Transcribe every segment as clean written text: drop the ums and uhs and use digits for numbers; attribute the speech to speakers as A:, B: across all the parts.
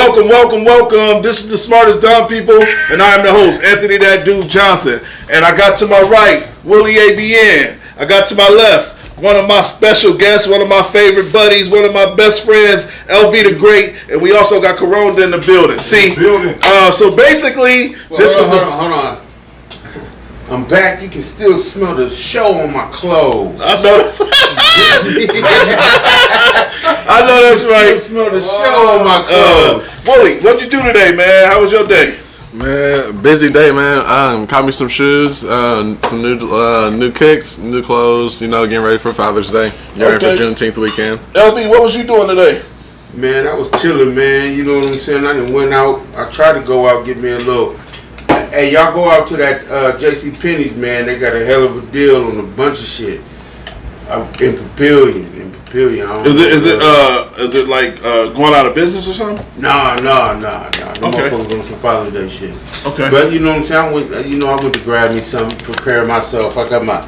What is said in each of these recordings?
A: Welcome. This is the Smartest Dumb People, and I am the host, Anthony That Dude Johnson. And I got to my right, Willie ABN. I got to my left, one of my special guests, one of my favorite buddies, one of my best friends, LV the Great, and we also got Corona in the building. So basically,
B: hold on. I'm back. You can still smell the show on my clothes.
A: I know. I know that's right.
B: You smell the show on my clothes.
A: Willie, what'd you do today, man? How was your day?
C: Man, busy day, man. Caught me some shoes, some new kicks, new clothes. You know, getting ready for Father's Day. Getting ready for Juneteenth weekend.
A: LV, what was you doing today?
B: Man, I was chilling, man. You know what I'm saying? I done went out. I tried to go out, get me a little. Hey, y'all go out to that J.C. Penney's, man. They got a hell of a deal on a bunch of shit. In Papillion.
A: Is it like going out of business or something?
B: No. The motherfuckers doing some Father's Day shit.
A: Okay.
B: But you know what I'm saying? I went to grab me something, prepare myself. I got my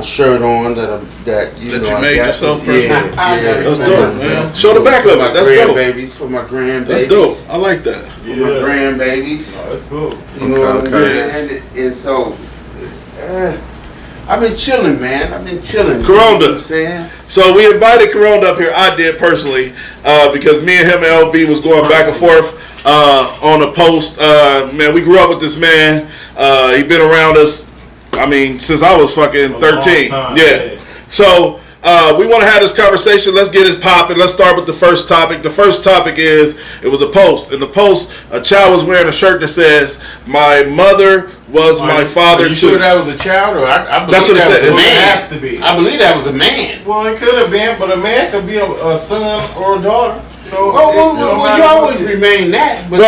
B: shirt on that you made
A: yourself.
B: Yeah,
A: that's dope, man. Show the back of it. That's dope.
B: For my grandbabies.
A: That's dope. I like that.
B: For my grandbabies.
D: Oh, that's cool.
B: You know what I'm saying? And so, I've been chilling, man.
A: Corona.
B: You know what I'm saying?
A: So we invited Corona up here. I did personally because me and him and LV was going back and forth on a post. Man, we grew up with this man. He been around us. I mean, since I was fucking 13. Yeah. So we want to have this conversation. Let's get it popping. Let's start with the first topic. The first topic is, it was a post. In the post, a child was wearing a shirt that says, "My mother was my father too."
B: You sure that was a child, or I believe
A: that's what it said.
B: It
D: has to be.
B: I believe that was a man.
D: Well, it could have been, but a man could be a son or a daughter. So
B: you always remain that. But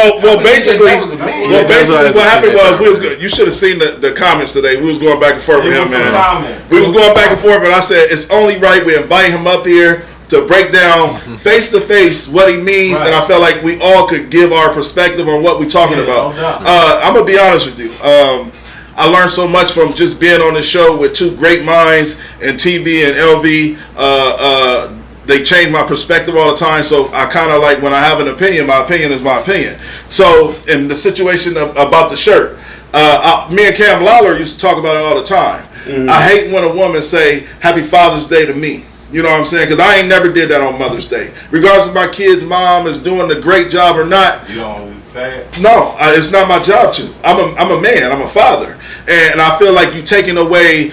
A: basically,
B: that was a man.
A: What happened was you should have seen the comments today. We was going back and forth with him, man. We was going back and forth, and I said it's only right we invite him up here to break down face to face what he means, and I felt like we all could give our perspective on what we're talking about. I'm gonna be honest with you. I learned so much from just being on this show with two great minds in TV and LV. They change my perspective all the time, so I kind of like when I have an opinion, my opinion is my opinion. So in the situation about the shirt, me and Cam Lawler used to talk about it all the time. I hate when a woman say Happy Father's Day to me. You know what I'm saying? Because I ain't never did that on Mother's Day. Regardless if my kid's mom is doing a great job or not.
D: You don't always say it?
A: No, it's not my job to. I'm a man. I'm a father. And I feel like you taking away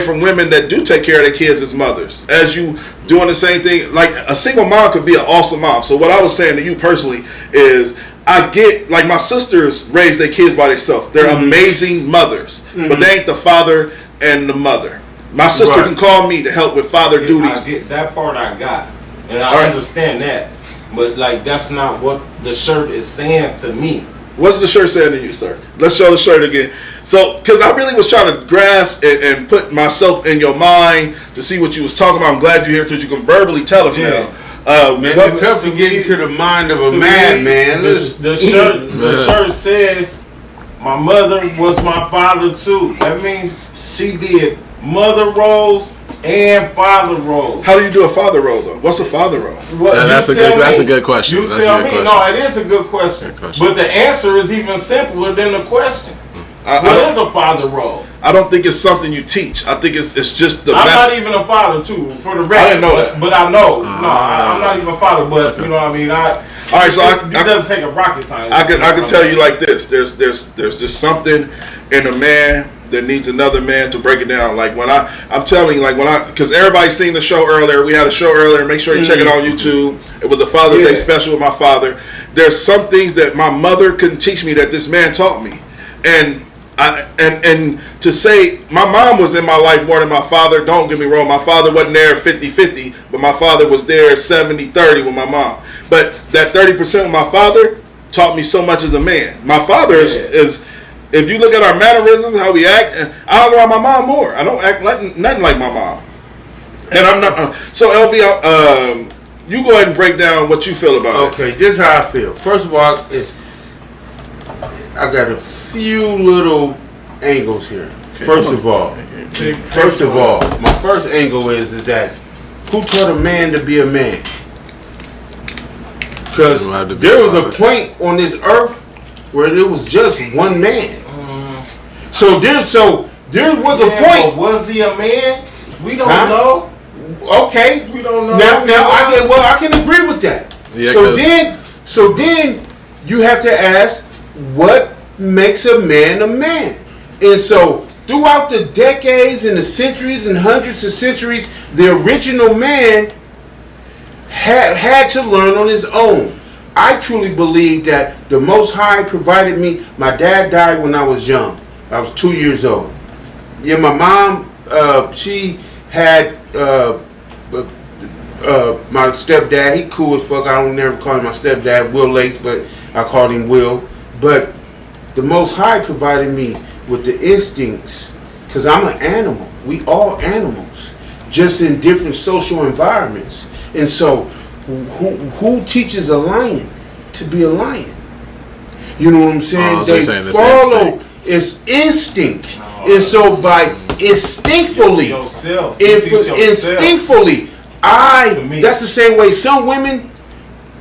A: from women that do take care of their kids as mothers. As you doing the same thing. Like a single mom could be an awesome mom. So what I was saying to you personally is, I get, like, my sisters raise their kids by themselves. They're amazing mothers. But they ain't the father and the mother. My sister can call me to help with father duties.
D: I get that part, I got, and I understand that. But like, that's not what the shirt is saying to me.
A: What's the shirt saying to you, sir? Let's show the shirt again. So, because I really was trying to grasp and put myself in your mind to see what you was talking about. I'm glad you're here because you can verbally tell us now.
B: Man, it's tough to get into the mind of a madman.
D: The shirt says, "My mother was my father too." That means she did mother roles and father roles.
A: How do you do a father role though? What's a father role?
C: That's a good question.
D: You tell me. No, it is a good question. But the answer is even simpler than the question. What is a father role?
A: I don't think it's something you teach. I think it's just the
D: I'm
A: best.
D: not even a father too, for the record.
A: I didn't know that.
D: But I know. I'm not even a father, but you know what I mean?
A: All right, so
D: it doesn't take a rocket science.
A: I can tell you like this. There's just something in a man that needs another man to break it down. Like when I'm telling you, like because everybody's seen the show earlier. We had a show earlier. Make sure you check it on YouTube. It was a Father's Day special with my father. There's some things that my mother couldn't teach me that this man taught me, and to say my mom was in my life more than my father. Don't get me wrong. My father wasn't there 50-50, but my father was there 70-30 with my mom. But that 30% with my father taught me so much as a man. My father is if you look at our mannerisms, how we act, I hang around my mom more. I don't act nothing like my mom. And I'm not. So LB, you go ahead and break down what you feel about it.
B: Okay, this is how I feel. First of all, I got a few little angles here. First of all, my first angle is that who taught a man to be a man? Because there was a point on this earth where there was just one man. So there was a point.
D: Was he a man? We don't know.
B: Okay.
D: We don't know.
B: Now I can agree with that.
C: Yeah,
B: so then you have to ask, what makes a man a man? And so throughout the decades and the centuries and hundreds of centuries, the original man had to learn on his own. I truly believe that the Most High provided me. My dad died when I was young. I was 2 years old. Yeah, my mom, she had my stepdad. He cool as fuck. I don't never call him my stepdad, Will Lace, but I called him Will. But the Most High provided me with the instincts, because I'm an animal. We all animals, just in different social environments. And so, who teaches a lion to be a lion? You know what I'm saying? They follow its instinct. And so by instinctly, that's the same way some women,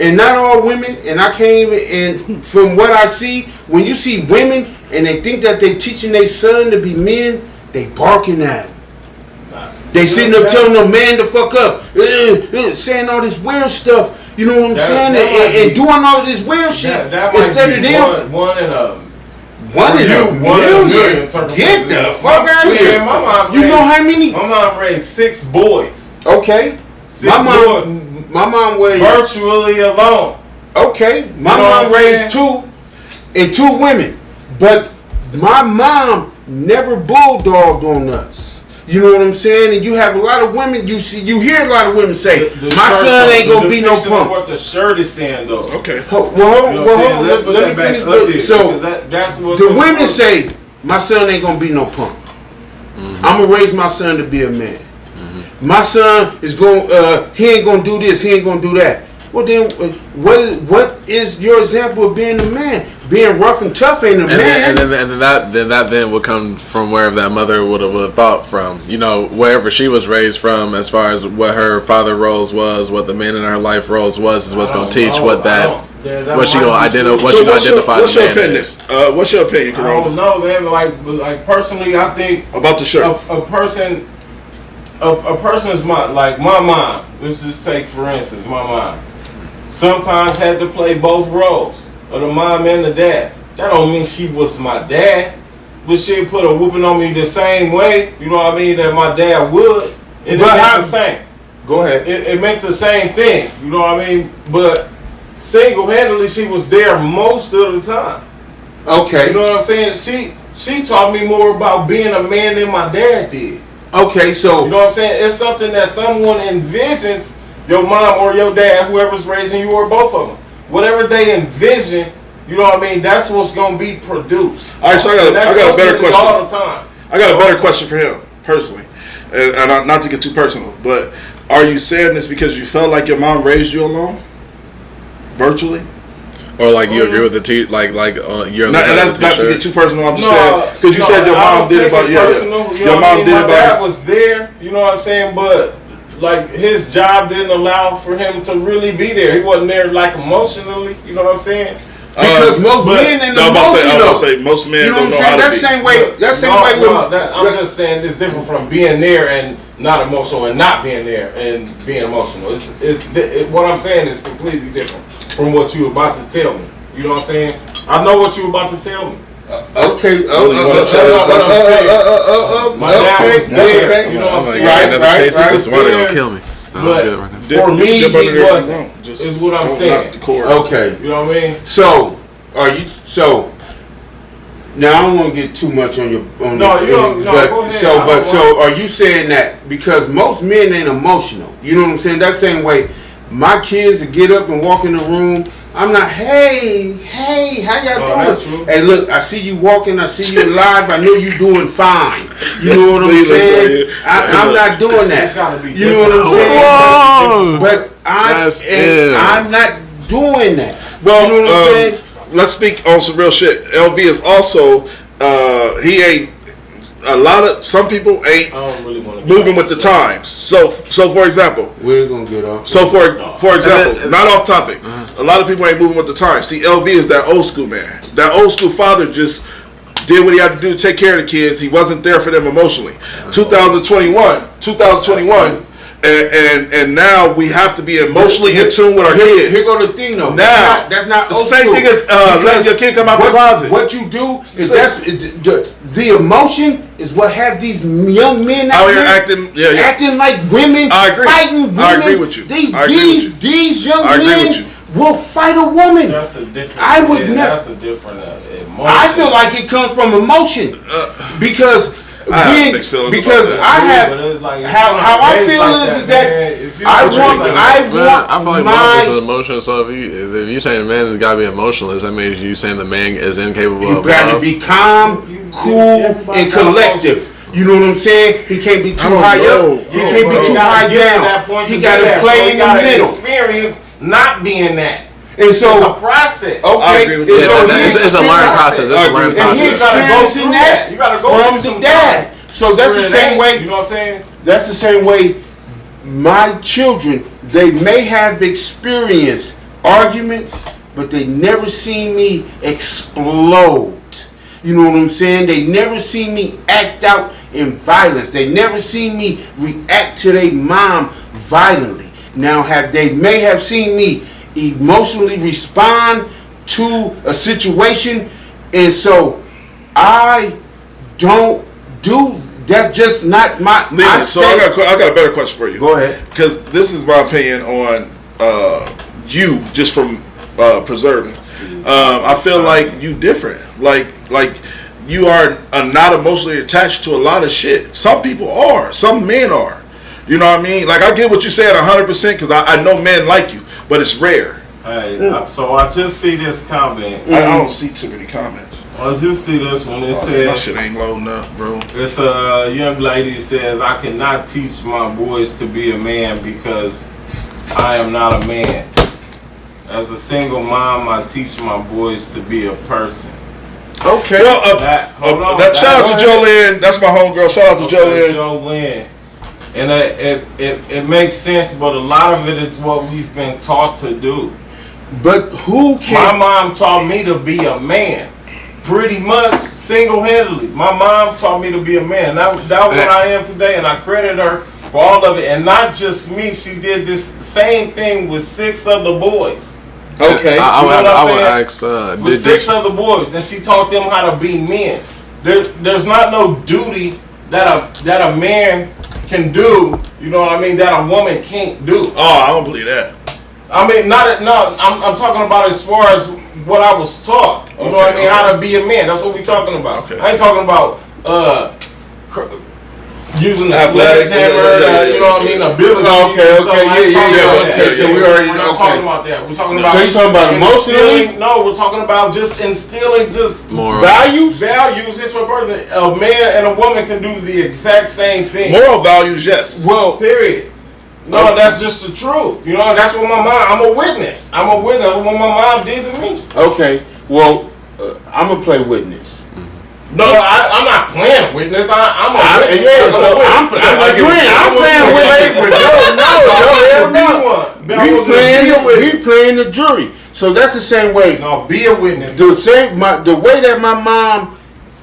B: and not all women, and I came and from what I see, when you see women and they think that they teaching their son to be men, they barking at them. They sitting up telling them man to fuck up, saying all this weird stuff. You know what I'm saying? And doing all of this weird shit instead of them.
D: One in a
B: million. Get the fuck out of here. You know how many?
D: My mom raised 6 boys.
B: Okay. My mom raised
D: virtually alone.
B: Okay. My mom raised 2 and 2 women, but my mom never bulldogged on us. You know what I'm saying? And you have a lot of women. You hear a lot of women say, "My son ain't gonna be no punk."
D: What the shirt is saying, though.
A: Okay.
B: Well, let me finish. So
D: that's what
B: the women say, "My son ain't gonna be no punk. I'm gonna raise my son to be a man. My son is he ain't gonna do this. He ain't gonna do that." Well, then, what is your example of being a man? Being rough and tough ain't a man.
C: And then that would come from wherever that mother would have thought from. You know, wherever she was raised from, as far as what her father roles was, what the man in her life roles was, is what's going to teach what she gonna identify.
A: What's your opinion? What's your opinion,
D: I don't know, man. Like personally, I think
A: about the shirt.
D: A person is my mom. Let's just take for instance my mom. Sometimes had to play both roles, of the mom and the dad. That don't mean she was my dad, but she put a whooping on me the same way, you know what I mean, that my dad would. And it meant the same.
B: Go ahead.
D: It meant the same thing, you know what I mean? But single-handedly, she was there most of the time.
B: Okay.
D: You know what I'm saying? She taught me more about being a man than my dad did.
B: Okay, so
D: you know what I'm saying? It's something that someone envisions, your mom or your dad, whoever's raising you, or both of them. Whatever they envision, you know what I mean? That's what's going to be produced.
A: All right, so I got a better question.
D: All the time.
A: I got a better question for him, personally. And not to get too personal, but are you saying this because you felt like your mom raised you alone? Virtually?
C: Or like you agree with the you're
A: and that's not to get too personal. I'm just saying because you said your mom did about
D: your mom did about. My dad was there, you know what I'm saying, but like his job didn't allow for him to really be there. He wasn't there like emotionally, you know what I'm saying?
B: Because most men ain't emotional.
A: Most men
B: you know
A: don't
B: what
A: know
B: I'm saying? That same way.
D: I'm just saying it's different from being there and not emotional, and not being there and being emotional. What I'm saying is completely different from what you were about to tell me. You know what I'm saying? I know what you were about to tell me.
B: Okay.
D: My dad was there. You know what I'm saying?
C: Right. This water gonna kill me.
D: But for me, he wasn't. Is what I'm saying.
B: Okay.
D: You know what I mean?
B: So now I don't want to get too much on your
D: go ahead.
B: So are you saying that because most men ain't emotional? You know what I'm saying? That same way, my kids that get up and walk in the room, I'm not, hey, how y'all doing? Hey, look, I see you walking, I see you alive, I know you doing fine. You know what I'm saying? I'm not doing that. You know what I'm saying? But I'm not doing that.
A: Well,
B: you know what I'm saying?
A: Let's speak on some real shit. LV is also he ain't some people ain't
D: I don't really want to
A: moving with the times. So for example,
B: We're gonna get off.
A: So for example, not off topic, a lot of people ain't moving with the times. See, LV is that old school man. That old school father just did what he had to do to take care of the kids. He wasn't there for them emotionally. 2021, and now we have to be emotionally in tune with our kids.
B: Here go the thing though.
A: Now
B: that's not
A: the
B: old
A: same
B: school.
A: thing as letting your kid come out the closet.
B: What you do is the emotion is what have these young men
A: Out
B: out
A: here
B: here acting like women,
A: I agree.
B: fighting women.
A: I agree with you.
B: These young
A: I agree
B: men
A: with you.
B: will fight a woman.
D: That's a different.
B: I would never.
D: That's a different emotion.
B: I feel like it comes from emotion because
A: I have mixed feelings about that.
B: I have
D: But it's like,
B: how I feel
D: like
B: is that
D: if you
B: I
D: raised
B: want
D: like
C: I
D: that,
C: feel like love is an emotion. So if you saying the man has got to be emotionless, that means you saying the man is incapable
B: you
C: of
B: got to
C: love.
B: be calm, cool, and collective. You know what I'm saying? He can't be too high up. He can't be too high down. He got to play in the middle.
D: Experience not being that.
B: And
D: It's a
B: so,
D: process.
A: I agree
B: okay,
A: with you.
C: It's a learning process. It's a learning
B: and he's
C: process.
B: experiencing that
D: You gotta go
B: from
D: through
B: the
D: some
B: dad.
D: times.
B: So that's the same way.
D: You know what I'm saying?
B: That's the same way my children, they may have experienced arguments, but they never seen me explode. You know what I'm saying? They never seen me act out in violence. They never seen me react to their mom violently. Now they may have seen me emotionally respond to a situation, and so I don't do that's just not my.
A: So I got a better question for you.
B: Go ahead.
A: Because this is my opinion on you, just from preserving. I feel like you different. Like you are not emotionally attached to a lot of shit. Some people are. Some men are. You know what I mean? Like I get what you said 100% because I know men like you, but it's rare.
D: Hey, so I just see this comment.
A: I don't see too many comments.
D: I just see this one. It
A: My
D: says,
A: shit ain't loading up, bro.
D: it's a young lady says, I cannot teach my boys to be a man because I am not a man. As a single mom, I teach my boys to be a person.
B: Okay.
A: Well, shout out to Jolene. That's my homegirl. Shout out to Jolene.
D: Jolene. And it makes sense, but a lot of it is what we've been taught to do.
B: But who
D: My
B: can?
D: mom taught me to be a man. Pretty much single-handedly. My mom taught me to be a man. That what I am today, and I credit her for all of it. And not just me, she did this same thing with 6 other boys.
B: Okay.
C: I would ask.
D: With 6 other boys, and she taught them how to be men. There's not no duty that a man can do. You know what I mean? That a woman can't do.
A: Oh, I don't believe that.
D: I mean, I'm talking about as far as what I was taught. You know what I mean? How to be a man. That's what we're talking about.
A: Okay.
D: I ain't talking about using the
A: Athletic,
D: sledgehammer, you know what I mean? Ability.
B: Okay,
D: So
B: we already
D: we're not talking about that. We're talking about.
B: So you talking about emotionally?
D: No, we're talking about just instilling just
C: More
B: Values?
D: into a person. A man and a woman can do the exact same thing.
A: Moral values, yes.
B: Well,
D: Period. No, that's just the truth. You know, that's what my mom. I'm a witness. I'm a witness of what my mom did to me.
B: okay. Well, I'm gonna play witness.
D: No, I'm not playing witness. I'm a witness.
B: Yeah, so I'm playing witness. We playing the jury. So that's the same way.
D: No, be a witness.
B: The way that my mom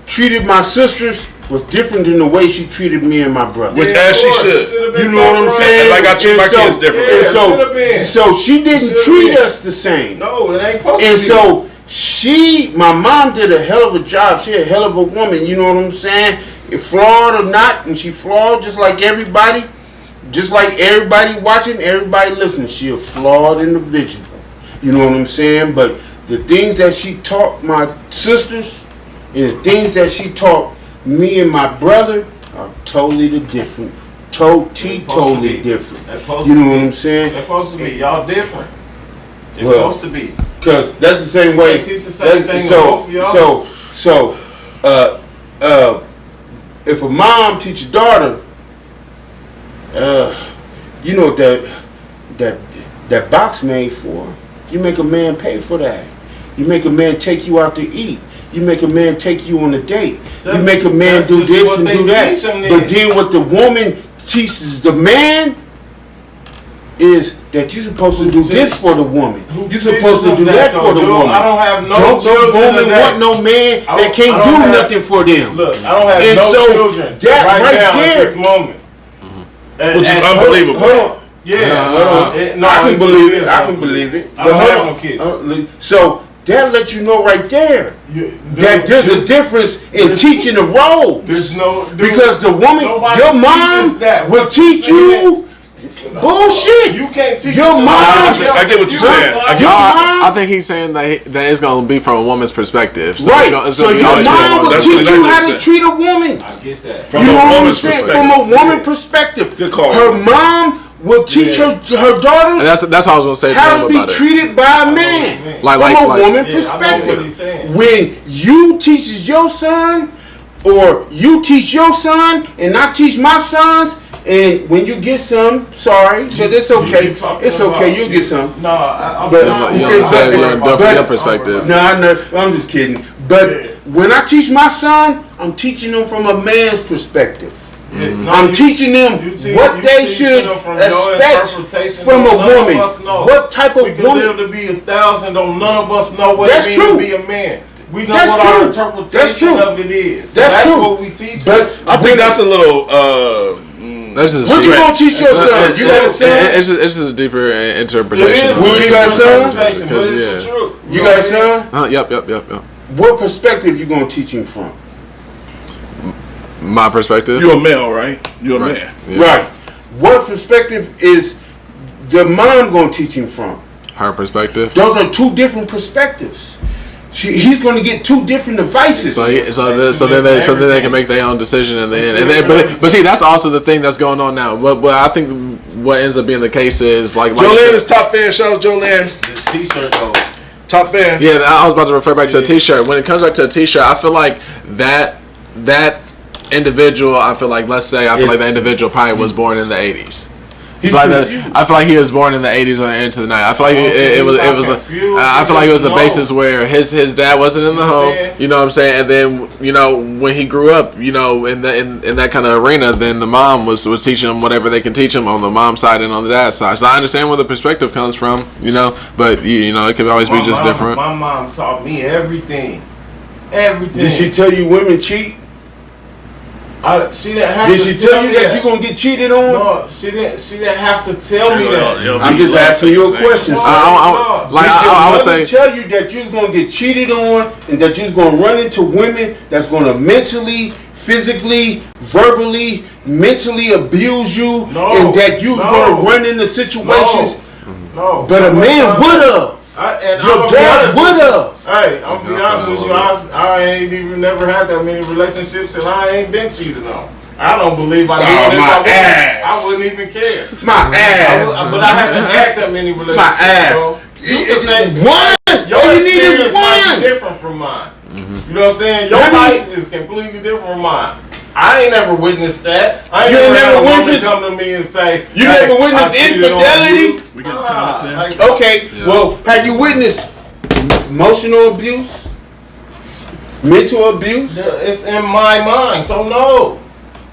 B: treated my sisters was different than the way she treated me and my brother.
A: Which as she should.
B: You know what I'm saying?
A: Like I treat my kids different.
B: And
D: should've been.
B: so she didn't treat us the same.
D: No, it ain't supposed
B: And
D: to be.
B: so my mom did a hell of a job. She a hell of a woman. You know what I'm saying? Flawed or not, and she flawed just like everybody. Just like everybody watching, everybody listening. She a flawed individual. You know what I'm saying? But the things that she taught my sisters and the things that she taught me and my brother are totally different. Totally different. You know what I'm saying?
D: They're supposed to be. Y'all different. They're
B: Well,
D: supposed to be.
B: Because that's the same way.
D: They teach the same thing to both of y'all.
B: So, if a mom teach a daughter, you know what that box made for. You make a man pay for that. You make a man take you out to eat. You make a man take you on a date. You make a man
D: That's
B: do
D: just
B: this
D: what
B: and
D: they
B: do that.
D: teach 'em then.
B: But then what the woman teaches the man is that you're supposed to do this for the woman. You're supposed to do that for the woman.
D: I don't have no
B: Don't
D: children
B: woman
D: today.
B: want no man
D: I
B: that
D: don't
B: can't do
D: have-
B: nothing for them.
D: Look, I don't have
B: And
D: no
B: so
D: children
B: that
D: right,
B: right
D: now
B: there-
D: at this moment.
A: Which is unbelievable.
B: Hold on.
D: Yeah,
B: Hold on.
D: no,
B: I can
D: it's
B: believe
D: is,
B: it. I
D: though.
B: can believe it.
D: I don't
B: But hold
D: have
B: on.
D: no kids.
B: So that lets you know right there that there's a
D: There's-
B: difference in
D: there's-
B: teaching the roles.
D: There's no
B: Because the woman,
D: nobody
B: your
D: teaches
B: mom
D: that.
B: will
D: What you
B: teach you bullshit.
D: You can't teach
B: Your
D: it to
B: mom-
D: nobody else.
A: I get what you're saying. I get
B: Your
A: what
B: mom-
C: I think he's saying that it's going to be from a woman's perspective. So
B: Right.
C: It's
B: So
C: gonna be
B: your
C: always from a
B: mom will
C: woman's
A: That's
B: teach
A: exactly
B: you
A: what
B: how
A: I'm
B: to
A: saying.
B: treat a woman.
D: I get that.
A: From
B: You
A: a
B: know what I'm
A: woman's
B: saying?
A: perspective.
B: From a woman perspective.
A: Good call.
B: Her mom will teach her daughters
C: And that's how I was going to say to
B: how
C: him
B: to be
C: about it.
B: treated by a man.
C: Like-
B: From a
C: like-
B: woman
D: Yeah, I know what
B: perspective.
D: he's saying.
B: When you teaches your son, or you teach your son, and I teach my sons, and when you get some, sorry, so it's okay.
D: You talking
B: It's okay,
D: about-
B: you'll get some.
D: No, I'm
B: But-
D: not.
C: You know what I'm saying? From your perspective.
B: No, I'm just kidding. But
D: Yeah.
B: when I teach my son, I'm teaching them from a man's perspective.
D: Yeah, no,
B: I'm
D: you-
B: teaching them what
D: you
B: they
D: teaching
B: should
D: them from your
B: expect
D: interpretation.
B: from a
D: None of
B: woman.
D: us know.
B: What type
D: We
B: of
D: can live
B: woman?
D: to be 1,000, though none of us know what
B: That's
D: it means
B: true.
D: to be a man. We know
B: That's
D: what
B: true.
D: our
B: That's
D: interpretation
B: true.
D: of it is. So
B: That's
D: that's
B: true.
D: what we teach.
B: But
A: I think that's a little.
C: That's just
B: what you
C: deep.
B: gonna teach your son? You got a son?
C: It's just a deeper
D: it
C: interpretation.
D: is.
B: Will
D: a
B: you got
D: different
B: son?
D: interpretation, but
C: Because,
D: it's
C: yeah.
D: the truth.
B: You
D: know
B: got a
D: what I mean?
B: son?
C: Yep.
B: What perspective you gonna teach him from?
C: My perspective.
A: You're a male, right? You're a
C: Right.
A: man.
C: Yeah.
B: Right. What perspective is the mom gonna teach him from?
C: Her perspective.
B: Those are two different perspectives. He's going to get two different devices.
C: So then they can make their own decision and then but see that's also the thing that's going on now. But I think what ends up being the case is like
A: Jolene is top fan. Shout out Jolene.
D: This T-shirt though.
A: Top fan.
C: Yeah, I was about to refer back to a T-shirt. When it comes back to a T-shirt, I feel like that individual. I feel like that individual probably was born in the 80s.
B: He's
C: I
B: confused.
C: feel like he was born in the 80s or into the 90s. I feel like it was I feel like it was a basis where his dad wasn't in the home. You know what I'm saying? And then when he grew up, in that kind of arena, then the mom was teaching him whatever they can teach him on the mom's side and on the dad's side. So I understand where the perspective comes from, but it could always be just different.
D: My mom taught me everything. Everything.
B: Did she tell you women cheat?
D: She didn't have
B: Did
D: to
B: she tell you that you're going to get cheated on?
D: No, she didn't have to tell me that.
B: I'm just asking you a question, sir.
C: I would say
B: tell you that you're going to get cheated on and that you're going to run into women that's going to mentally, physically, verbally, mentally abuse you, and that you're going to run into situations.
D: No.
B: But a man would have. Your dad would have.
D: Hey, I'm gonna be honest with you. I ain't even never had that many relationships, and I ain't been cheated on. I don't believe I did this. I wouldn't even care.
B: My ass.
D: But I haven't had that many relationships.
B: My ass.
D: So you can say
B: One.
D: your
B: All you need
D: experience
B: is
D: might
B: one.
D: be different from mine. You know what I'm saying? Your life is completely different from mine. I ain't never witnessed that. I ain't
B: You ain't
D: never had a
B: never
D: woman
B: witnessed-
D: come to me and say,
B: You
D: "Hey,
B: never witnessed
D: I cheated on
B: infidelity?
D: you."
A: We getting comments in?
D: Like,
B: Okay, well, have you witnessed emotional abuse? Mental abuse?
D: it's in my mind, so no,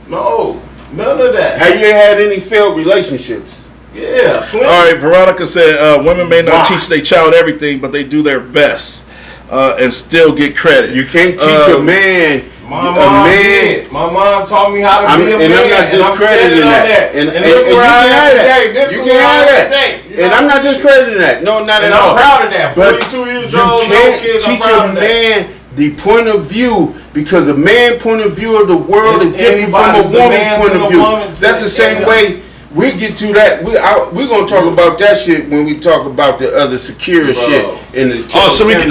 D: none of that.
B: Have you had any failed relationships?
D: Yeah, plenty.
A: All right, Veronica said women may not
B: Why?
A: teach their child everything, but they do their best and still get credit.
B: You can't teach a man.
D: My
B: a
D: mom
B: man.
D: did. My mom taught me how to be a man,
B: and I'm not
D: and I'm standing
B: discrediting
D: on
B: that.
D: that.
B: And
D: look
B: you
D: where I
B: can
D: am
B: have
D: today.
B: that.
D: This
B: You
D: is
B: can
D: where I
B: have
D: am
B: that.
D: today. You
B: And
D: know?
B: I'm not discrediting that. No, not
D: And
B: at all.
D: I'm proud of that.
B: But
D: 42 years
B: you
D: old, no
B: can't
D: kids. I'm
B: teach
D: proud
B: a
D: of that.
B: man the point of view because a man point of view of the world
D: It's
B: is different from a
D: anybody's, the
B: woman
D: man's
B: point
D: and
B: of
D: the
B: view.
D: woman's.
B: That's the same
D: Yeah.
B: way. We get to that. We're gonna talk about that shit when we talk about the other secure shit in the.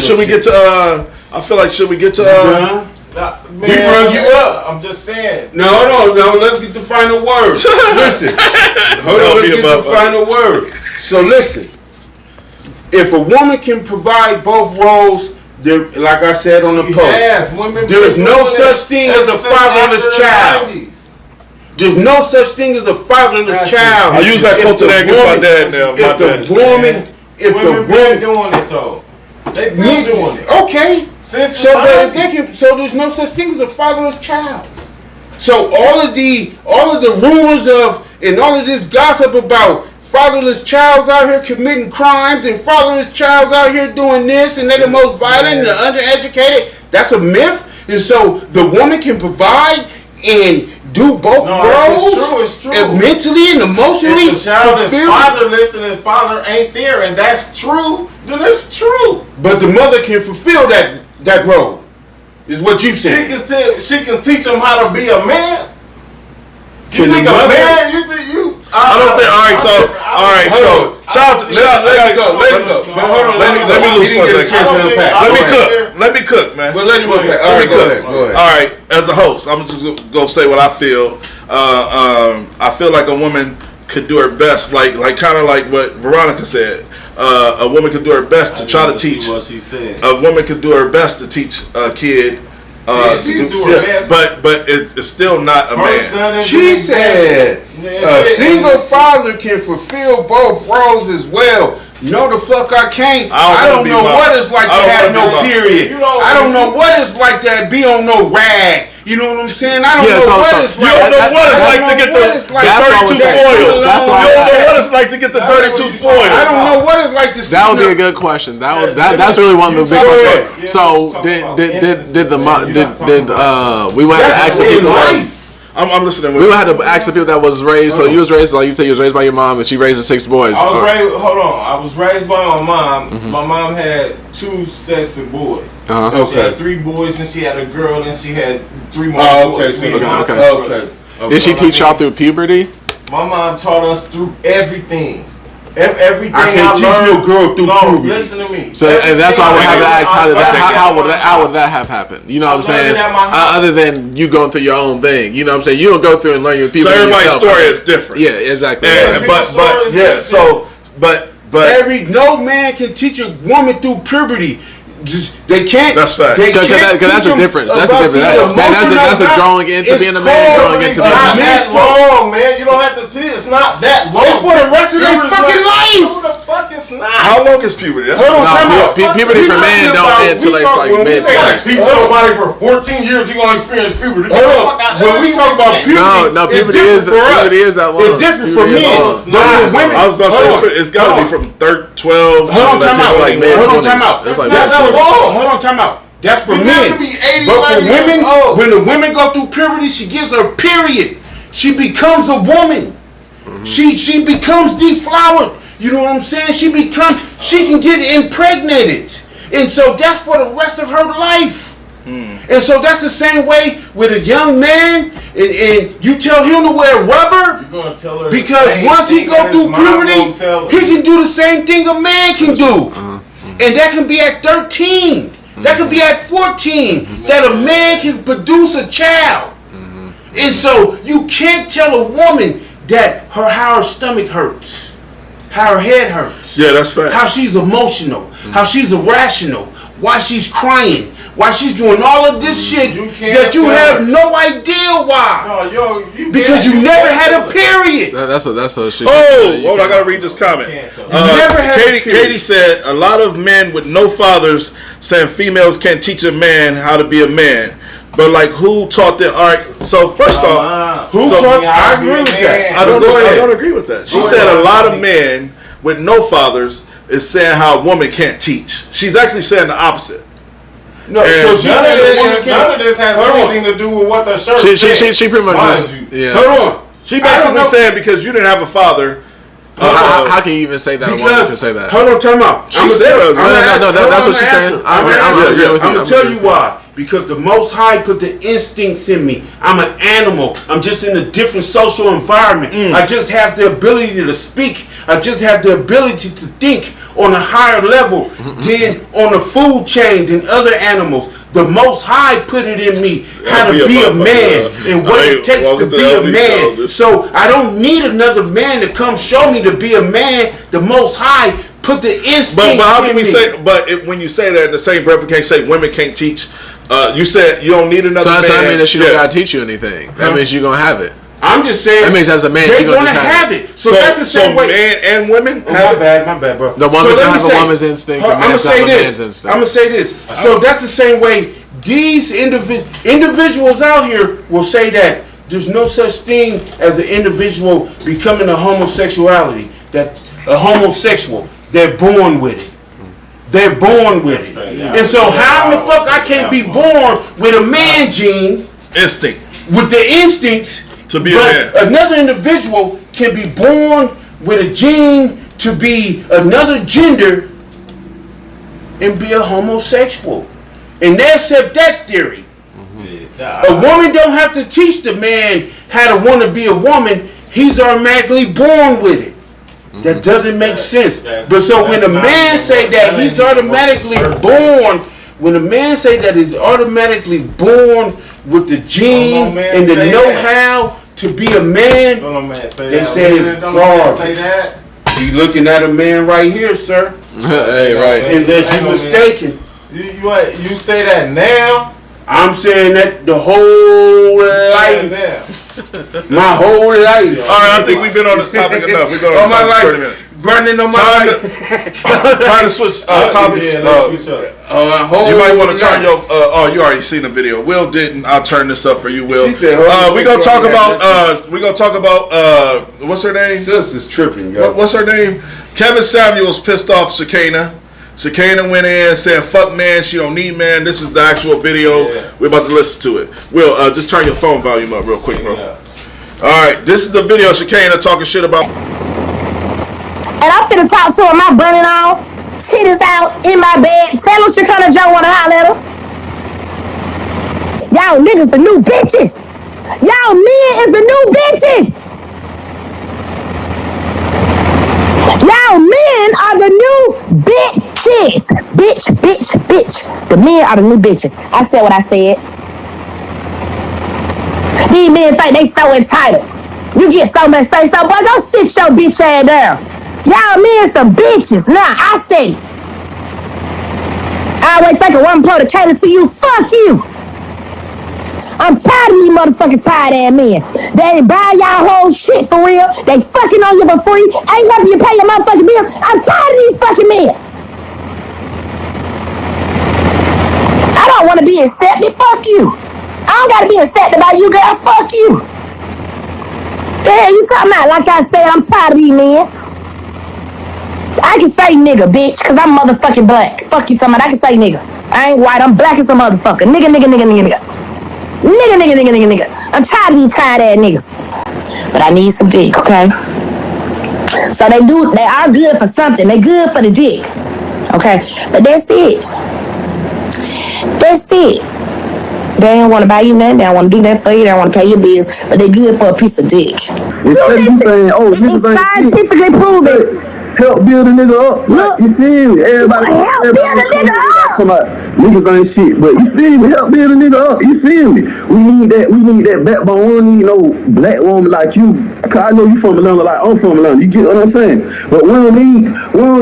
A: Should we get to? I feel like should we get to?
B: Uh-huh.
D: Man,
B: We brought you up.
D: I'm just saying.
B: No. Let's get the final word. Listen. Hold on. Let's get the final word. So listen. If a woman can provide both roles, like I said on the post, there is no such thing as a fatherless child. There's no such thing as a fatherless child.
A: I use that quote today against my dad now.
B: If the woman
D: Women been doing it though. They've been doing it.
B: Okay.
D: Since
B: So
D: the
B: so there's no such thing as a fatherless child. So all of the rumors of and all of this gossip about fatherless childs out here committing crimes and fatherless childs out here doing this and they're the most violent and the undereducated, that's a myth. And so the woman can provide and do both roles.
D: It's true.
B: And mentally and emotionally.
D: If the child is
B: fulfilled.
D: fatherless and his father ain't there, and that's true, then it's true.
B: But the mother can fulfill that role. Is what you
D: She
B: said.
D: she can teach him how to be a man. You
B: Can
D: think
B: the
D: a
B: mother-
D: man? You think you?
A: I don't think. All right, so shout out to.
B: Let it go. But hold on.
A: Let me lose
B: He didn't
A: for a
B: get a chance
A: second.
B: to unpack.
A: Let me
B: Go ahead.
A: cook. Let me cook, man.
B: But let him unpack. All
A: Let
B: right,
A: me
B: go
A: cook.
B: ahead. Go ahead.
A: All right, as a host, I'm just gonna say what I feel. I feel like a woman could do her best, like kind of like what Veronica said. A woman could do her best to try to teach.
D: what she said.
A: A woman could do her best to teach a kid.
D: She can do her best.
A: But it's still not a
D: Her
A: man.
D: son is
B: She
D: an
B: said
D: example.
B: a single father can fulfill both roles as well. No, the fuck I can't. I don't know what it's like to have no period. I don't know what it's like to be on no rag. You know what I'm saying? I don't know what it's
A: You
B: like.
A: don't know what it's like to get the 32 foil.
C: That's why
A: You don't know what it's like to get the 32 foil.
B: I don't know what it's like to see.
C: That would be a good question. That's really one of the big questions.
D: Yeah,
C: So we would have to ask the people.
A: I'm listening.
C: We would have to ask the people that was raised. So you was raised, like you said, you was raised by your mom, and she raised the 6 boys.
D: I was raised by my mom.
C: Mm-hmm.
D: My mom had 2 sets of boys.
C: Uh-huh.
D: She had 3 boys, and she had a girl, and she had 3 more boys.
B: So
D: Me and my
C: okay.
D: two brothers.
C: Did she teach y'all through puberty?
D: My mom taught us through everything. Everything
B: I can't teach
D: learned,
B: no girl through puberty.
D: Listen to me.
C: So, and that's why we have to ask, how
D: how
C: would that have happened? You know what I'm saying?
D: learned it at my house.
C: Other than you going through your own thing. You know what I'm saying? You don't go through and learn your people.
A: So everybody's
C: yourself.
A: story is different.
C: Yeah, exactly.
A: And, but yeah. So but
B: no man can teach a woman through puberty. They can't.
A: That's fact.
C: Because that's a difference. That's a difference. That's a growing into being a man, growing into
D: It's
C: being
D: not
C: a man.
D: that long, man. You don't have to teach. It's not that long.
B: It's for the rest of their fucking life.
D: Who the fuck is not?
A: how long is puberty? That's
B: Hold on, time out.
C: Puberty for men don't end until it's like mid
D: Teach
C: 20s.
D: somebody for 14 years, you're gonna experience puberty.
B: Hold on. When we talk about puberty,
C: No,
B: it's
C: puberty
B: different
C: is
B: for us.
C: puberty is that long.
B: It's different for
C: Puberty is
B: men.
C: long.
B: But with women,
A: I was about to
B: hold on.
A: say it's got to be from 12.
B: Hold on, time out.
C: like mid
B: Hold on,
C: 20s.
B: time out.
C: It's like
D: That's
C: mid
D: not that
C: 20s.
D: long.
B: Hold on, time out. That's for
D: You
B: men.
D: have to be 80,
B: But for
D: 90 years
B: women,
D: old.
B: when the women go through puberty, she gives her period. She becomes a woman. She becomes deflowered. You know what I'm saying? She can get impregnated. And so that's for the rest of her life. And so that's the same way with a young man, and you tell him to wear rubber,
D: You're gonna tell her
B: because once he go through puberty, he can do the same thing a man can do. And that can be at 13. That could be at 14. That a man can produce a child. And so you can't tell a woman that how her stomach hurts, how her head hurts,
A: Yeah, that's fact.
B: how she's emotional, how she's irrational, why she's crying, why she's doing all of this shit
D: You can't
B: that you
D: tell
B: have
D: her.
B: no idea why.
D: No,
B: Because you never had a period.
C: That's a shit.
A: Oh, I gotta read this comment.
B: never had a
A: Katie
B: period.
A: said a lot of men with no fathers saying females can't teach a man how to be a man. But like, who taught them? All right. So first off,
B: Who
A: so-
B: taught? I agree with that.
A: I
B: Go ahead.
A: don't agree with that. She
D: Go
A: said
D: ahead.
A: a lot of men with no fathers is saying how a woman can't teach. She's actually saying the opposite.
B: No,
A: And
B: so she
D: None
B: said
D: of,
B: the
D: this,
B: woman
D: none of
B: can't.
D: this has
B: Hold on.
D: anything to do with what the shirt
C: She
D: said.
C: pretty much
D: Mind
C: just
D: you.
C: yeah.
B: Hold on.
A: She
B: I don't
A: basically
B: know.
A: saying because you didn't have a father.
C: How can you even say that? A woman
B: Because
C: can say that.
B: hold on, time out.
A: She said it.
C: No, that's what she's saying. I'm
B: gonna tell you why. Because the Most High put the instincts in me. I'm an animal. I'm just in a different social environment. I just have the ability to speak. I just have the ability to think on a higher level than on the food chain than other animals. The Most High put it in me how to be a man and what it takes to be a man. So I don't need another man to come show me to be a man. The Most High put the instinct
A: But how
B: in
A: can we
B: me.
A: say? But when you say that in the same breath, we can't say women can't teach. You said you don't need another
C: So
A: man.
C: that means that she don't
A: Yeah.
C: gotta teach you anything. That means you're gonna have it.
B: I'm just saying.
C: That means as a man,
B: they're
C: you're
B: gonna have it. So that's the same way.
A: Men and women.
B: Oh, my bad, bro.
C: The woman's
B: let
C: gonna
B: me
C: have a woman's instinct.
B: I'm gonna say this. I'm gonna say this. So that's the same way. These individuals out here will say that there's no such thing as an individual becoming a homosexuality. That a homosexual, they're born with it. They're born with it. And so how in the fuck I can't be born with a man gene,
A: Instinct.
B: with the instincts
A: To be a man.
B: Another individual can be born with a gene to be another gender and be a homosexual. And they accept that theory. A woman don't have to teach the man how to want to be a woman. He's automatically born with it. That doesn't make sense. But so when a man say that he's automatically born, when a man say that he's automatically born with the gene and the know-how to be a man, they say it's garbage. You looking at a man right here, sir.
C: Hey, right.
B: Unless you mistaken.
D: You say that now?
B: I'm saying that the whole life. My whole life.
A: All right, I think we've been on this topic enough. We've been on
B: my
A: this topic 30
B: life.
A: minutes.
B: Grinding on my life.
A: Trying to switch topics.
D: Yeah, let's switch up.
A: You might want to turn your. You already seen the video. Will didn't. I'll turn this up for you, Will.
B: She said,
A: we gonna talk about. We gonna talk about. What's her name?
B: Sis is tripping, yo.
A: What's her name? Kevin Samuels pissed off Shekinah. Shekinah went in saying, "Fuck man, she don't need man." This is the actual video. Yeah. We're about to listen to it. Will, just turn your phone volume up real quick, bro. Yeah. All right, this is the video. Shekinah talking shit about.
E: And I'm finna talk to her, my bunny on, titties out, in my bed. Tell her Shekinah Joe wanna holler at her. Y'all niggas the new bitches. Y'all men is the new bitches. Y'all men are the new bitches. Bitch, bitch, bitch. The men are the new bitches. I said what I said. These men think they so entitled. You get so much say so, boy, go sit your bitch ass down. Y'all men some bitches. Now, I said it. I always think a woman supposed to cater to you. Fuck you. I'm tired of you motherfucking tired ass men. They ain't buying y'all whole shit for real. They fucking on you for free. Ain't helping you pay your motherfucking bills. I'm tired of these fucking men. I don't want to be accepted. Fuck you. I don't gotta be accepted by you, girl. Fuck you. The hell you talking about? Like I said, I'm tired of these men. I can say nigga, bitch, cause I'm motherfucking black. Fuck you talking about. I can say nigga. I ain't white. I'm black as a motherfucker. Nigga, nigga, nigga, nigga, nigga. Nigga, nigga, nigga, nigga, nigga. I'm tired of these tired ass niggas. But I need some dick, okay? So they are good for something. They good for the dick. Okay? But that's it. That's it. They don't want to buy you nothing. They don't want to do that for you. They don't want to pay your bills. But they good for a piece of dick.
F: Instead of you saying, oh, niggas ain't
E: scientifically proven.
F: Help build a nigga up.
E: Look,
F: you feel me? Everybody
E: help build a nigga up.
F: Niggas ain't shit, but you feel me? Help build a nigga up. You feel me? We need that backbone. We don't need no black woman like you. Cause I know you from Atlanta, like I'm from Atlanta. You get what I'm saying? But we don't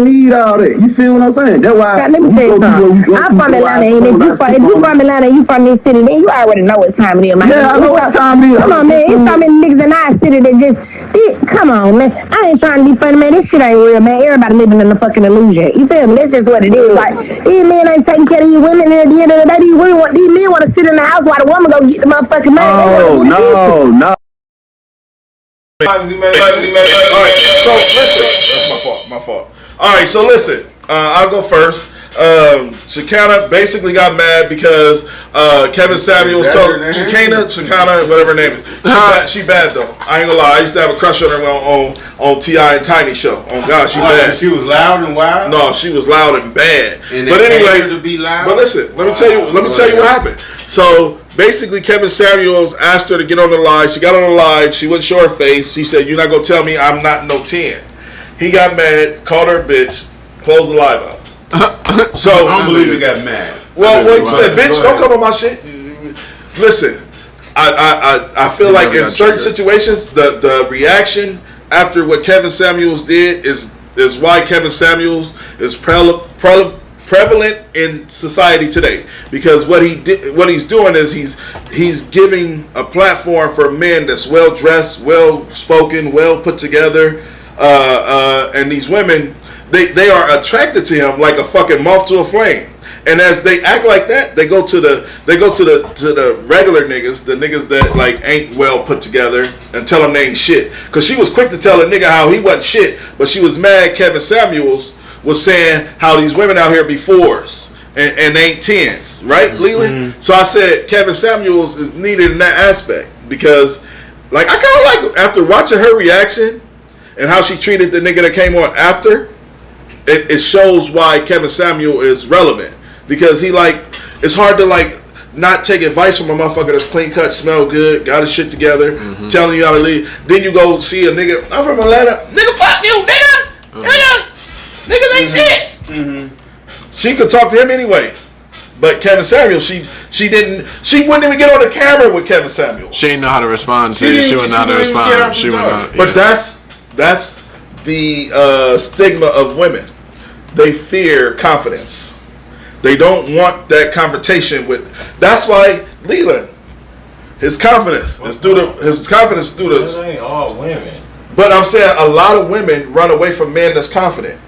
F: need all that. You feel what I'm saying? That's why.
E: God, let me say something. I'm from Atlanta, and if you from Atlanta, and you from this city, then you already know what time it is, man.
F: Yeah, I know what time it is.
E: Come on, man. It's so many niggas in our city that just, come on, man. I ain't trying to be funny, man. This shit ain't real, man. Everybody living in a fucking illusion. You feel me? That's just what it is. Like, these men ain't taking care of these women, and at the end of the day, these men want to sit in the house while the woman go get the motherfucking money.
F: Oh, no.
A: Alright, so listen. That's my fault. Alright, so listen. I'll go first. Shekinah basically got mad because Kevin Samuels told Shekinah, whatever her name is. She bad though. I ain't gonna lie. I used to have a crush on her on T.I. and Tiny show. Oh God, she bad.
B: She was loud and wild.
A: No, she was loud and bad.
B: And
A: but anyway,
B: to be loud.
A: But listen, let me tell you what happened. So basically, Kevin Samuels asked her to get on the live. She got on the live. She wouldn't show her face. She said, "You're not gonna tell me I'm not no 10." He got mad, called her a bitch, closed the live out. So
B: I don't believe he got mad.
A: Well, he said, "Bitch, don't come on my shit." Listen, I feel like in certain situations, the reaction after what Kevin Samuels did is why Kevin Samuels is prevalent in society today, because what he's doing is he's giving a platform for men that's well dressed, well spoken, well put together, and these women they are attracted to him like a fucking moth to a flame. And as they act like that, they go to the regular niggas, the niggas that like ain't well put together, and tell them they ain't shit. Cause she was quick to tell a nigga how he wasn't shit, but she was mad Kevin Samuels was saying how these women out here be 4s and ain't 10s, right, Leland? Mm-hmm. So I said Kevin Samuels is needed in that aspect, because like I kind of like, after watching her reaction and how she treated the nigga that came on after, it shows why Kevin Samuel is relevant. Because he like, it's hard to like not take advice from a motherfucker that's clean cut, smell good, got his shit together, telling you how to leave. Then you go see a nigga, I'm from Atlanta, nigga fuck you, nigga, niggas ain't shit. She could talk to him anyway. But Kevin Samuel, she wouldn't even get on the camera with Kevin Samuel.
C: She didn't know how to respond to it. She wouldn't know how to respond. She wouldn't know.
A: But that's the stigma of women. They fear confidence. They don't want that confrontation with. That's why Leland, his confidence is due to
D: It ain't all women.
A: But I'm saying a lot of women run away from men that's confident.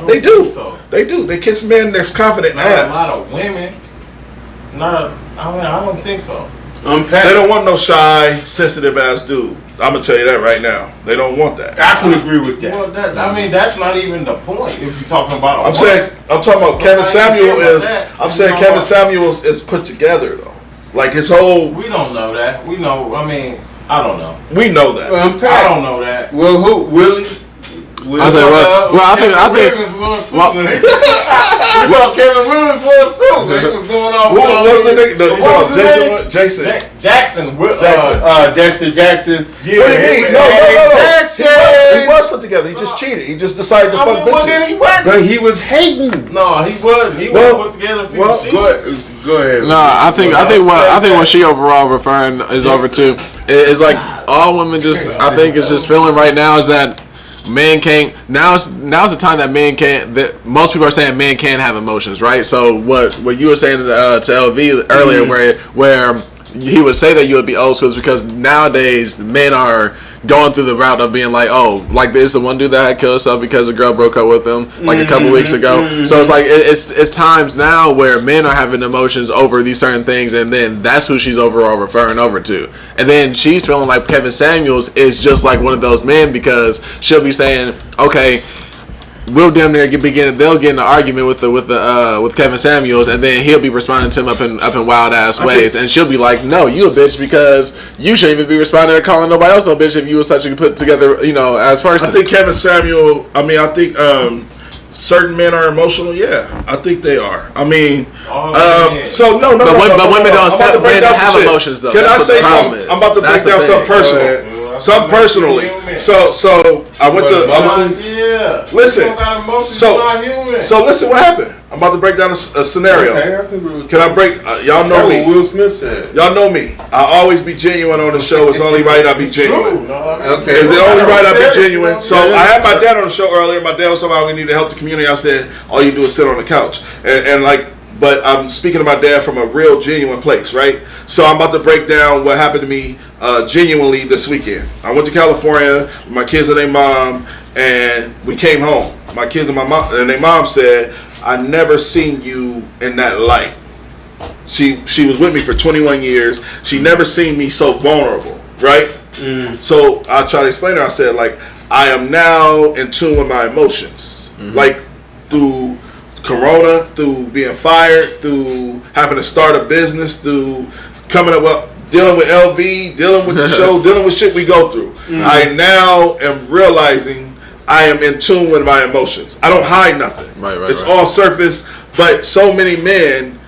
A: They do. So. They do. They kiss men that's confident ass.
D: A lot of women. I don't think so.
A: They don't want no shy, sensitive ass dude. I'm gonna tell you that right now. They don't want that.
B: I can agree with that.
D: Well, that's not even the point. If you're talking about,
A: I'm talking about Kevin Samuel is. I'm saying Kevin Samuels is put together though. Like his whole.
D: We don't know that. We know. I mean, I don't know.
A: We know that.
D: I don't know that.
B: Well, who? Willie?
C: I say, I think.
D: Well, Kevin Williams was too. He was going off.
A: What was the nigga? Jason.
B: Dexter Jackson.
A: Yeah. What do you mean? No.
B: Jackson.
A: He was put together. He just cheated. He just decided to fuck bitches.
B: But he was hating.
D: No, he wasn't. He wasn't put together.
B: Go ahead.
C: No, I think what she overall referring is over to is like all women just. I think it's just feeling right now is that. Men can't. Now's the time that men can't. That most people are saying men can't have emotions, right? So what you were saying to LV earlier, where he would say that you would be old school, is because nowadays men are going through the route of being like, oh, like there's the one dude that had killed himself because a girl broke up with him like a couple weeks ago. So it's like it's times now where men are having emotions over these certain things, and then that's who she's overall referring over to. And then she's feeling like Kevin Samuels is just like one of those men, because she'll be saying, okay, we'll damn near they'll get in an argument with Kevin Samuels, and then he'll be responding to him up in wild ass ways, and she'll be like, no, you a bitch, because you shouldn't even be responding or calling nobody else no bitch if you were such a put together, as person.
A: I think Kevin Samuel. I mean, I think certain men are emotional. Yeah, I think they are. I mean, so no.
C: But women don't have emotions though.
A: Can I say something? I'm about to break down something personal. Some personally. So I went to. Listen. So listen what happened. I'm about to break down a scenario. Okay, can I break? Y'all know me.
B: Will Smith said.
A: Y'all know me. I always be genuine on the show. It's only right I be genuine.
B: Okay.
A: Is it only right I be genuine? So I had my dad on the show earlier. My dad was talking about we need to help the community. I said all you do is sit on the couch and like. But I'm speaking to my dad from a real genuine place, right? So I'm about to break down what happened to me genuinely this weekend. I went to California with my kids and their mom, and we came home. My kids and my mom and their mom said, "I never seen you in that light." She was with me for 21 years. She never seen me so vulnerable, right? So I tried to explain to her. I said, like, I am now in tune with my emotions, like through Corona, through being fired, through having to start a business, through coming up with dealing with LV, dealing with the show, dealing with shit we go through. I now am realizing I am in tune with my emotions. I don't hide nothing. It's all surface, but so many men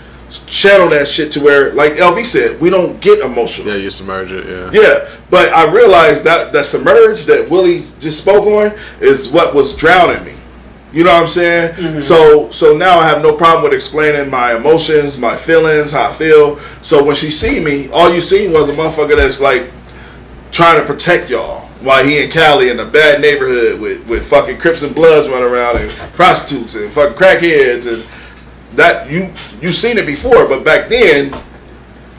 A: channel that shit to where, like LV said, we don't get emotional.
C: Yeah, you submerge it, yeah.
A: Yeah, but I realized that submerge that Willie just spoke on is what was drowning me. You know what I'm saying? So now I have no problem with explaining my emotions, my feelings, how I feel. So when she see me, all you seen was a motherfucker that's like trying to protect y'all while he in Cali in a bad neighborhood with fucking Crips and Bloods running around and prostitutes and fucking crackheads that you seen it before, but back then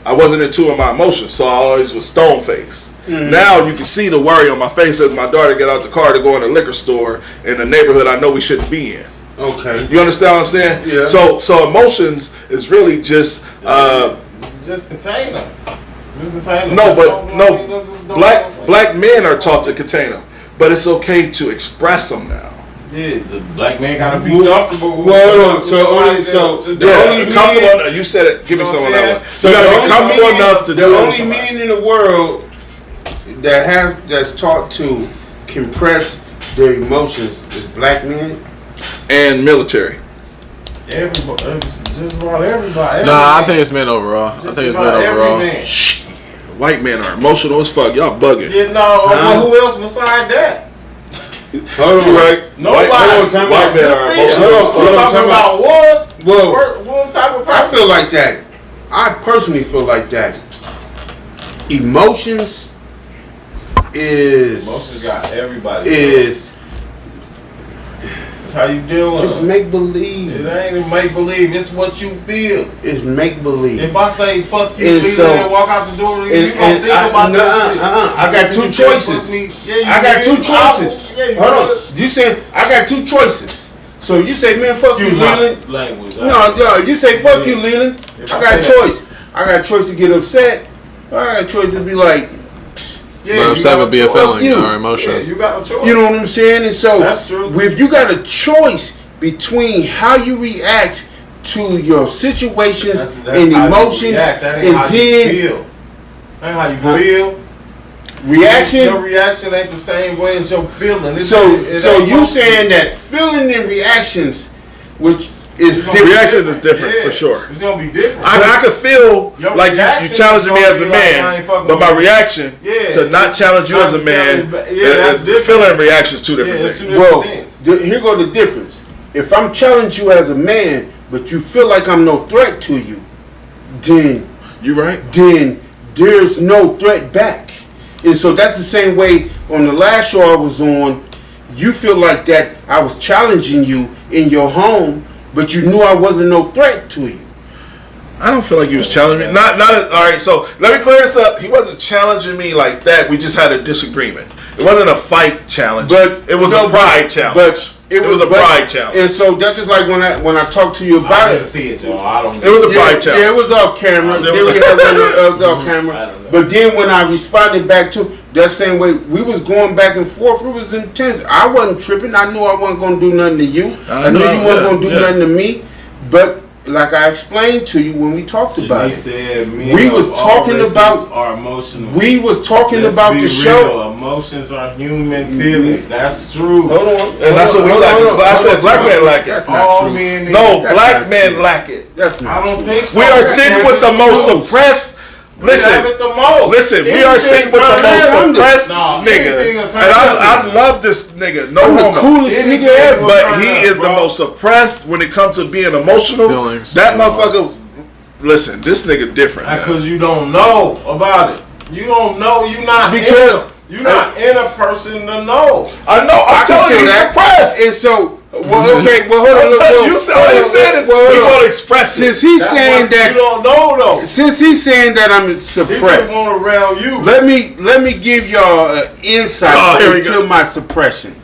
A: I wasn't in tune with my emotions, so I always was stone faced. Now you can see the worry on my face as my daughter get out the car to go in the liquor store in the neighborhood I know we shouldn't be in.
B: Okay.
A: You understand what I'm saying?
B: Yeah.
A: So emotions is really just
D: contain them. Just contain them.
A: no,
D: Just
A: but
D: don't-
A: no.
D: just don't-
A: Black men are taught to contain them, but it's okay to express them now.
D: Yeah, the black man gotta be comfortable. with-
B: Well, hold on.
D: with
B: So
D: somebody
B: only- so
D: to-
B: the
D: to-
B: only
A: Yeah,
B: man-
A: comfortable enough. You said it. Give me
D: You know
A: some on
D: what I'm
A: that one.
B: So
A: You gotta
B: the
A: be
B: only
A: comfortable
B: man-
A: enough to
B: the
A: do it with
B: only
A: somebody.
B: man in the world that's taught to compress their emotions is black men.
A: And military.
D: Everybody, it's just about everybody.
C: No, I
D: Every
C: think
D: man.
C: it's men overall. I
D: Just
C: think it's men
D: about every
C: overall.
D: man.
A: White men are emotional as fuck. Y'all bugging.
D: Yeah, no, well, who else beside that?
B: Hold on.
A: Right?
D: Nobody.
A: White men are
D: Just
A: emotional.
D: We're
B: Hold on,
D: talking
B: time
D: about one.
B: Well,
D: One type of
B: I
D: person.
B: feel like that. I personally feel like that. Emotions
D: Emotions got everybody.
B: is
D: That's how you deal with
B: it's
D: them.
B: make believe.
D: It ain't make believe. It's what you feel.
B: It's make believe.
D: If I say fuck you,
B: And
D: leave
B: so-
D: and walk out the door, you
B: and-
D: gonna
B: and
D: think
B: I-
D: about
B: no,
D: that shit.
B: I got two
D: You say,
B: choices.
D: fuck me. Yeah, you
B: I got
D: will.
B: two choices.
D: Yeah, you
B: Hold on.
D: will.
B: You said I got two choices. So you say, man, fuck you,
D: Excuse my
B: Leland.
D: language.
B: No, you say fuck you,
D: Yeah.
B: Leland.
D: If
B: I
D: I
B: got a
D: say that-
B: choice. I got a choice to get upset. I got a choice to be like,
D: Yeah,
C: But
D: you
C: upset
D: got
C: would be a
D: choice.
C: feeling
B: you.
C: or
D: Yeah,
C: emotion.
D: you got a choice.
B: you know what I'm saying? And so,
D: That's true.
B: if you got a choice between how you react to your situations
D: That's
B: and
D: how you
B: emotions,
D: react. That ain't
B: and
D: how you
B: then
D: feel. That ain't how you
B: Huh?
D: feel.
B: reaction.
D: Your reaction ain't the same way as your feeling.
B: So
D: It
B: you
D: ain't both.
B: saying that feeling and reactions, which is
D: It's gonna be
B: different.
A: Reaction is different
D: Yeah,
A: for sure.
D: It's gonna be different.
A: I could feel
D: Your
A: like you
D: reaction
A: challenging me
D: is
A: as a
D: gonna be like, I
A: man,
D: ain't fucking
A: but my
D: with you.
A: reaction
D: Yeah,
A: to not
D: it's
A: challenge you
D: not
A: as a man
D: challenge- yeah, that's
A: is
D: different.
A: feeling reactions two
D: Yeah,
A: different
D: it's two
A: things.
D: different
B: Well,
D: things.
B: here go the difference. If I'm challenging you as a man, but you feel like I'm no threat to you, then
A: You right?
B: there's no threat back. And so that's the same way on the last show I was on. You feel like that I was challenging you in your home, but you knew I wasn't no threat to you.
A: I don't feel like he was challenging me. All right. So let me clear this up. He wasn't challenging me like that. We just had a disagreement. It wasn't a fight challenge.
B: But
A: it was
B: no,
A: a pride challenge.
B: But
A: it was a pride challenge.
B: And so that's just like when I talked to you
D: I
B: about
D: didn't
B: it.
D: see it, y'all. I don't.
A: It was a
B: Yeah,
A: pride challenge.
B: yeah, it was off camera.
A: It
B: Then
A: was-
B: we had one that was off
D: I
B: camera.
D: don't know.
B: But then when I responded back to that same way, we was going back and forth. It was intense. I wasn't tripping. I knew I wasn't going to do nothing to you. I knew
A: know,
B: you wasn't
A: yeah,
B: going to do
A: yeah.
B: nothing to me. But like I explained to you when we talked about
D: He
B: it,
D: said men
B: We
D: of
B: was
D: all
B: talking
D: races
B: about-
D: are emotional.
B: we was talking
D: Let's
B: about
D: be
B: the
D: real.
B: show.
D: Emotions are human feelings. That's true.
B: Hold on.
A: And that's what we lack. But I said black men lack it.
B: That's not
D: All
B: true.
D: men.
A: No,
B: That's
A: black
B: not
A: men
B: true.
A: lack it.
B: That's not
D: I don't
B: true.
D: think so.
A: We are sitting with the most
B: Most.
A: suppressed.
D: We have
A: Listen,
D: it the most.
A: listen. We are sitting with the
B: turn
A: most
B: around.
A: suppressed
D: Nah,
A: nigga,
D: anything will
A: and
D: turn
A: I love this nigga. No
B: I'm the
A: homo.
B: coolest
D: Anything
B: nigga ever.
D: will
A: But
D: turn
A: he
D: up,
A: is the
D: bro.
A: most suppressed when it comes to being emotional.
C: Feelings.
A: That motherfucker. Listen, this nigga different. man.
D: Because you don't know about it. You don't know. You not
B: Because-
D: you're not in a person to know.
A: I know. I'm
B: I can
A: telling you,
B: feel
A: he's
B: that.
A: suppressed.
B: And so, well, okay, well, hold on.
A: I'm telling you,
B: look,
A: all he said is
B: well,
A: he
B: hold on.
A: won't express it.
B: Since he's
D: That's
B: saying
D: what
B: that,
D: you don't know though.
B: since he's saying that I'm
D: He just
B: suppressed,
D: want around you.
B: let me give y'all an insight
A: Oh, here we
B: into
A: go.
B: my suppression.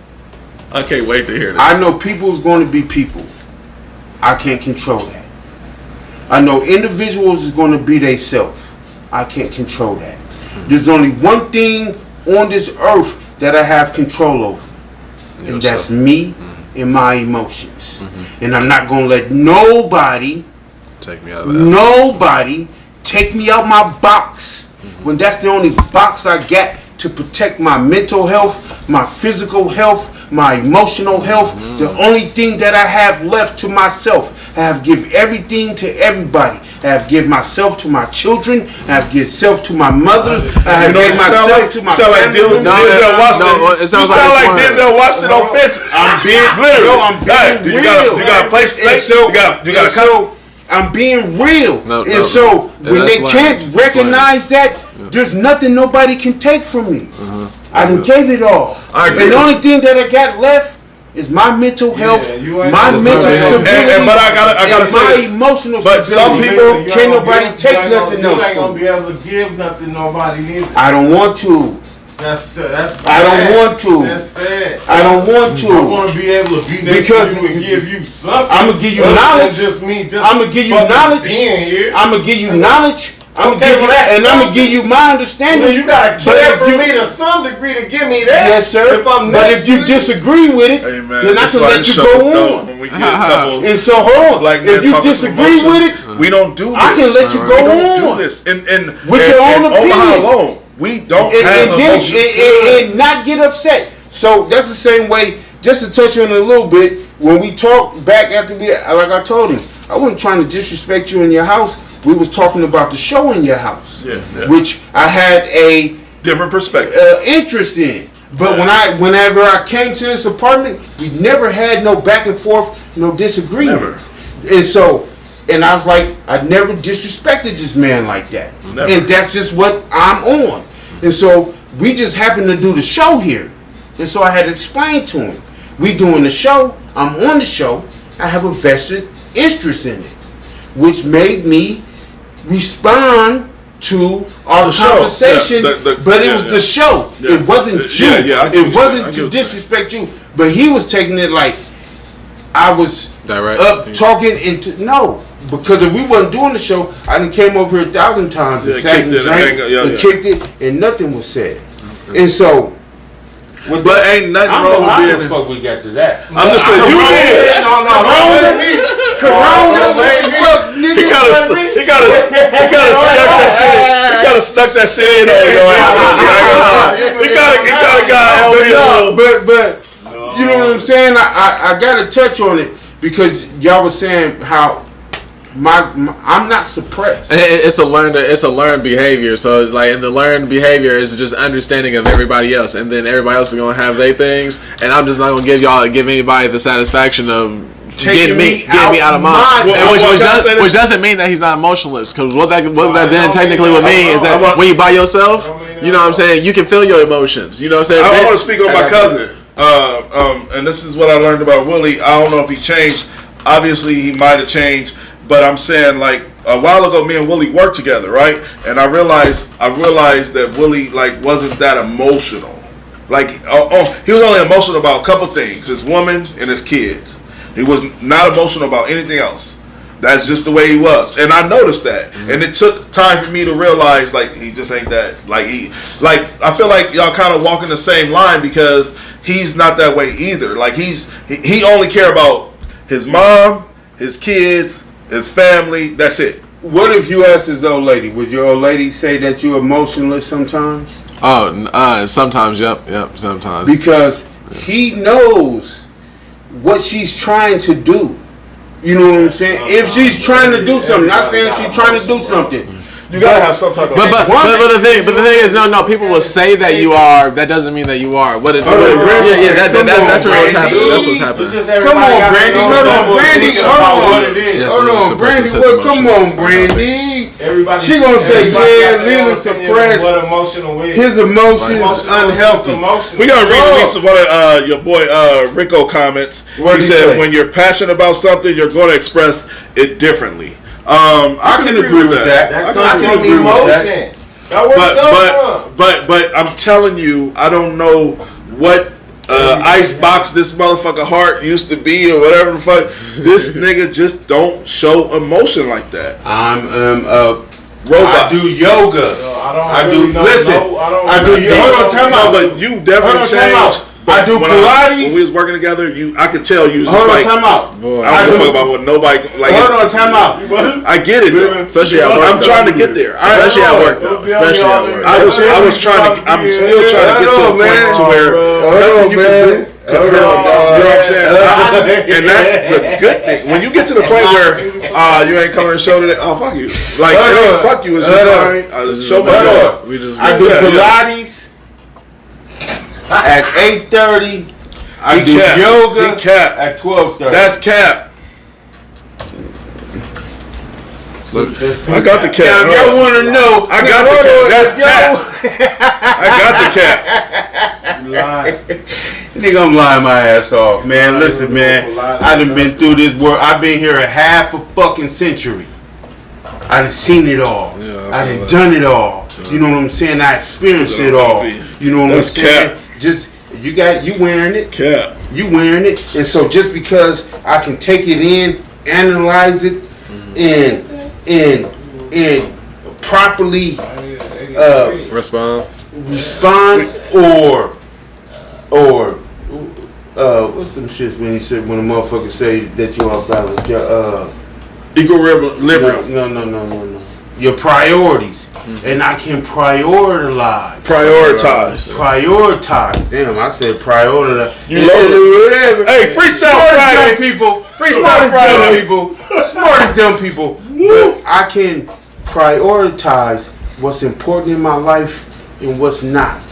A: I can't wait to hear this.
B: I know people's going to be people. I can't control that. I know individuals is going to be they self. I can't control that. There's only one thing on this earth that I have control over, and that's me and my emotions. And I'm not going to let nobody
C: Take me out of that.
B: nobody take me out my box when that's the only box I got to protect my mental health, my physical health, my emotional health. The only thing that I have left to myself, I have give everything to everybody. I have give myself to my children. I have give self to my mother. I have give myself to my family.
A: Denzel Washington.
C: No, it
A: You
C: sounds
A: sound
C: like
A: like
C: it's
A: Denzel Washington on Fences.
B: I'm being
A: Literally.
B: no, I'm being
A: Hey,
B: real.
A: You got to play
B: And
A: straight.
B: so,
A: You got
B: and
A: to
B: so I'm being real.
C: No,
B: and
C: no,
B: so
C: no.
B: when
C: Yeah,
B: they
C: that's
B: can't
C: lame.
B: recognize that, there's nothing nobody can take from me. I done gave it all.
A: I agree.
B: And the only thing that I got left is my mental health,
D: you ain't
B: my
D: just
B: mental
D: gonna-
B: stability,
A: but I gotta
B: and
A: say
B: my
A: this.
B: emotional
A: But some
B: stability.
A: people-
D: You
B: can't
D: ain't
B: nobody
D: gonna
B: take
D: give-
B: nothing
D: you
B: else
D: ain't
B: from
D: gonna
B: me.
D: be able to give nothing to nobody either.
B: I don't want to.
D: That's
B: I don't
D: sad.
B: want to.
D: That's sad.
B: I don't want to.
D: I want to be able to be next
B: Because
D: to you and give you something.
B: I'ma give you
D: other than
B: knowledge.
D: Just me. Just
B: I'ma give you
D: fucking
B: knowledge.
D: Being here.
B: I'm gonna give you knowledge. I'm
D: Okay,
B: gonna give you,
D: well, that's
B: and I'm gonna
D: something.
B: give you my understanding.
D: Well, you gotta
B: But
D: care
B: if
D: for
B: you-
D: me to some degree to give me that.
B: Yes, sir.
D: If I'm
B: but
D: next
B: if you
D: to
B: disagree with it,
A: Hey man,
B: then I
A: that's
B: can
A: why
B: let
A: this
B: you
A: show is
B: go
A: dope
B: on.
A: when we get a couple
B: And so hold on.
A: black men
B: If you
A: talking some
B: disagree with
A: emotions.
B: it,
A: We don't do this.
B: I can let you go
A: We don't
B: on.
A: do this. And
B: With your own
A: in Omaha
B: opinion.
A: alone, we don't
B: and,
A: have
B: and, get,
A: emotions.
B: and not get upset. So that's the same way. Just to touch on it a little bit, when we talked back after we, like I told him, I wasn't trying to disrespect you in your house. We was talking about the show in your house,
A: Yeah.
B: which I had a
A: Different perspective.
B: interest in. But
A: Yeah.
B: whenever I came to this apartment, we never had no back and forth, no disagreement.
A: Never.
B: And so, and I was like, I never disrespected this man like that.
A: Never.
B: And that's just what I'm on. And so we just happened to do the show here. And so I had to explain to him, we doing the show, I'm on the show, I have a vested interest in it, which made me respond to our
A: The show.
B: conversation,
A: Yeah,
B: but it
A: yeah,
B: was
A: yeah.
B: the show.
A: Yeah.
B: It wasn't you.
A: Yeah, yeah, I get what
B: it
A: you- I
B: wasn't
A: get
B: to
A: what you're
B: disrespect you. But he was taking it like I was
C: Direct.
B: up talking into no. Because if we wasn't doing the show, I done came over here 1,000 times and
A: Yeah,
B: sat
A: kicked
B: and
A: it and
B: drank
A: hang out, yeah,
B: and
A: yeah.
B: kicked it, and nothing was said. And so, with
A: But
B: that,
A: ain't nothing
B: I don't
A: wrong
B: know
A: with
B: how
A: being.
B: the fuck we got to that.
A: I'm just saying you did.
D: No, don't blame me.
B: Corona,
D: Don't blame me.
B: fuck, nigga.
A: He gotta stuck that shit in on your ass. He gotta got LB.
B: But you know what I'm saying? I gotta touch on it because y'all was saying how I'm not suppressed.
C: It's a learned behavior. So it's like, and the learned behavior is just understanding of everybody else, and then everybody else is gonna have their things, and I'm just not gonna give anybody the satisfaction of getting me out of mine. Which doesn't mean that he's not emotionless, because what that then technically would mean is that when you by yourself, you know what I'm saying, you can feel your emotions. You know what I'm saying?
A: I want to speak on my cousin. And this is what I learned about Willie. I don't know if he changed. Obviously, he might have changed. But I'm saying, like, a while ago, me and Willie worked together, right? And I realized that Willie, like, wasn't that emotional. Like, he was only emotional about a couple things: his woman and his kids. He was not emotional about anything else. That's just the way he was, and I noticed that. Mm-hmm. And it took time for me to realize, like, he just ain't that. I feel like y'all kind of walking the same line because he's not that way either. Like, he only care about his mom, his kids, his family. That's it.
B: What if you asked his old lady? Would your old lady say that you're emotionless sometimes?
C: Oh, sometimes, yep, sometimes.
B: Because he knows what she's trying to do. You know what I'm saying? If she's trying to do something, not saying she's trying to do something.
A: You gotta have some type of.
C: But the thing is, no, people will say that you are. That doesn't mean that you are. What it? That's what's happening. That's what's happening.
B: Come on, Brandy. Hold on, Brandy. Hold on.
C: Yes,
B: Hold on, Brandy. Well, come on, Brandy. She gonna say, yeah, Lily suppressed.
D: What emotional is?
B: His emotions unhealthy.
A: We gotta release one of your boy Rico comments.
B: What'd
A: He
B: he
A: said,
B: say?
A: "When you're passionate about something, you're going to express it differently." I can agree with that.
D: That
A: I
D: comes
A: can
D: from
A: agree with that.
D: emotion. Now, where it come from?
A: But I'm telling you, I don't know what icebox this motherfucker heart used to be or whatever the fuck. This nigga just don't show emotion like that.
B: I'm
A: Robot.
B: I do yoga.
D: I do yoga.
B: Hold on, time out.
A: But you definitely changed.
B: I do Pilates.
A: When we was working together, I could tell you was just
B: Hold on,
A: like,
B: time out.
A: I don't give a fuck about what nobody like.
B: Hold on, time out.
A: I get it, though.
C: Especially at work.
A: I'm trying to get there.
C: Especially at work, though. Especially at work.
A: I was trying to. I'm still trying to get to a point to where nothing you can do. You know what I'm saying? And that's the good thing. When you get to the point where you ain't coming to show today, oh fuck you. Like it ain't fuck you. It's just alright. Show my love.
B: I do Pilates at 8:30. I do yoga at 12:30.
A: That's cap. I got the cap.
B: Now, if y'all want to know,
A: I got the cap. That's cap. I got the cap.
B: Nigga, I'm lying my ass off, man. Listen, man. I done been through this world. I've been here a half a fucking century. I done seen it all.
C: Yeah,
B: I done done it all. You know what I'm saying? I experienced it all. You know what I'm saying?
A: Cap.
B: Just you wearing it.
A: Cap.
B: You wearing it, and so just because I can take it in, analyze it, and properly
C: Respond.
B: or what's them shits when he said when a motherfucker say that you are balanced? Your
A: Equilibrium.
B: no. Your priorities, and I can prioritize. Prioritize. Damn, I said prioritize.
A: You whatever. Hey, freestyle Friday,
B: people.
A: Freestyle Friday,
B: people. Smartest dumb people. But I can prioritize what's important in my life and what's not.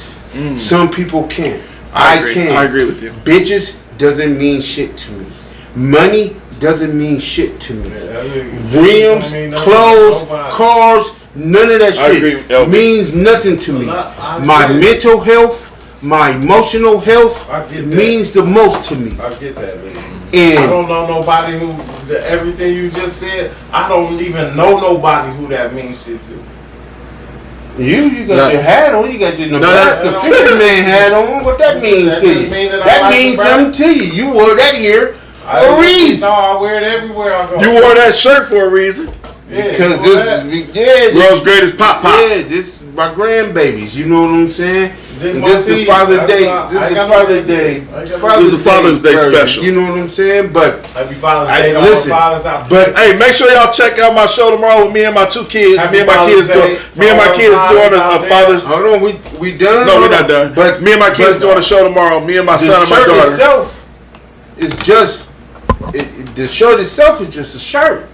B: Some people can't. I can.
A: I agree with you.
B: Bitches doesn't mean shit to me. Money doesn't mean shit to me. Rims, clothes, cars, none of that shit means nothing to me. My mental health, my emotional health means the most to me.
D: I get that, man.
B: And
D: I don't know nobody who everything you just said. I don't even know nobody who that means shit to.
B: You got your hat on. You got your Nebraska fisherman hat on. What that mean to you? That means something to you. You wore that here for a reason.
D: No, I wear it everywhere I go.
A: You wore that shirt for a reason.
B: Because
A: World's greatest pop.
B: Yeah, this my grandbabies. You know what I'm saying?
D: This
B: This is Father's Day. This is the Father's Day.
A: This is Father's Day special.
B: You know what I'm saying? But
D: Happy Father's Day.
B: listen, but
A: Hey, make sure y'all check out my show tomorrow with me and my 2 kids.
D: Happy
A: Me and my kids
D: Father's
A: doing a Father's.
B: hold on, we done?
A: No, we're not done.
B: But
A: me and my kids doing a show tomorrow. Me and my son and my
B: shirt
A: daughter.
B: itself is just the shirt itself is just a shirt.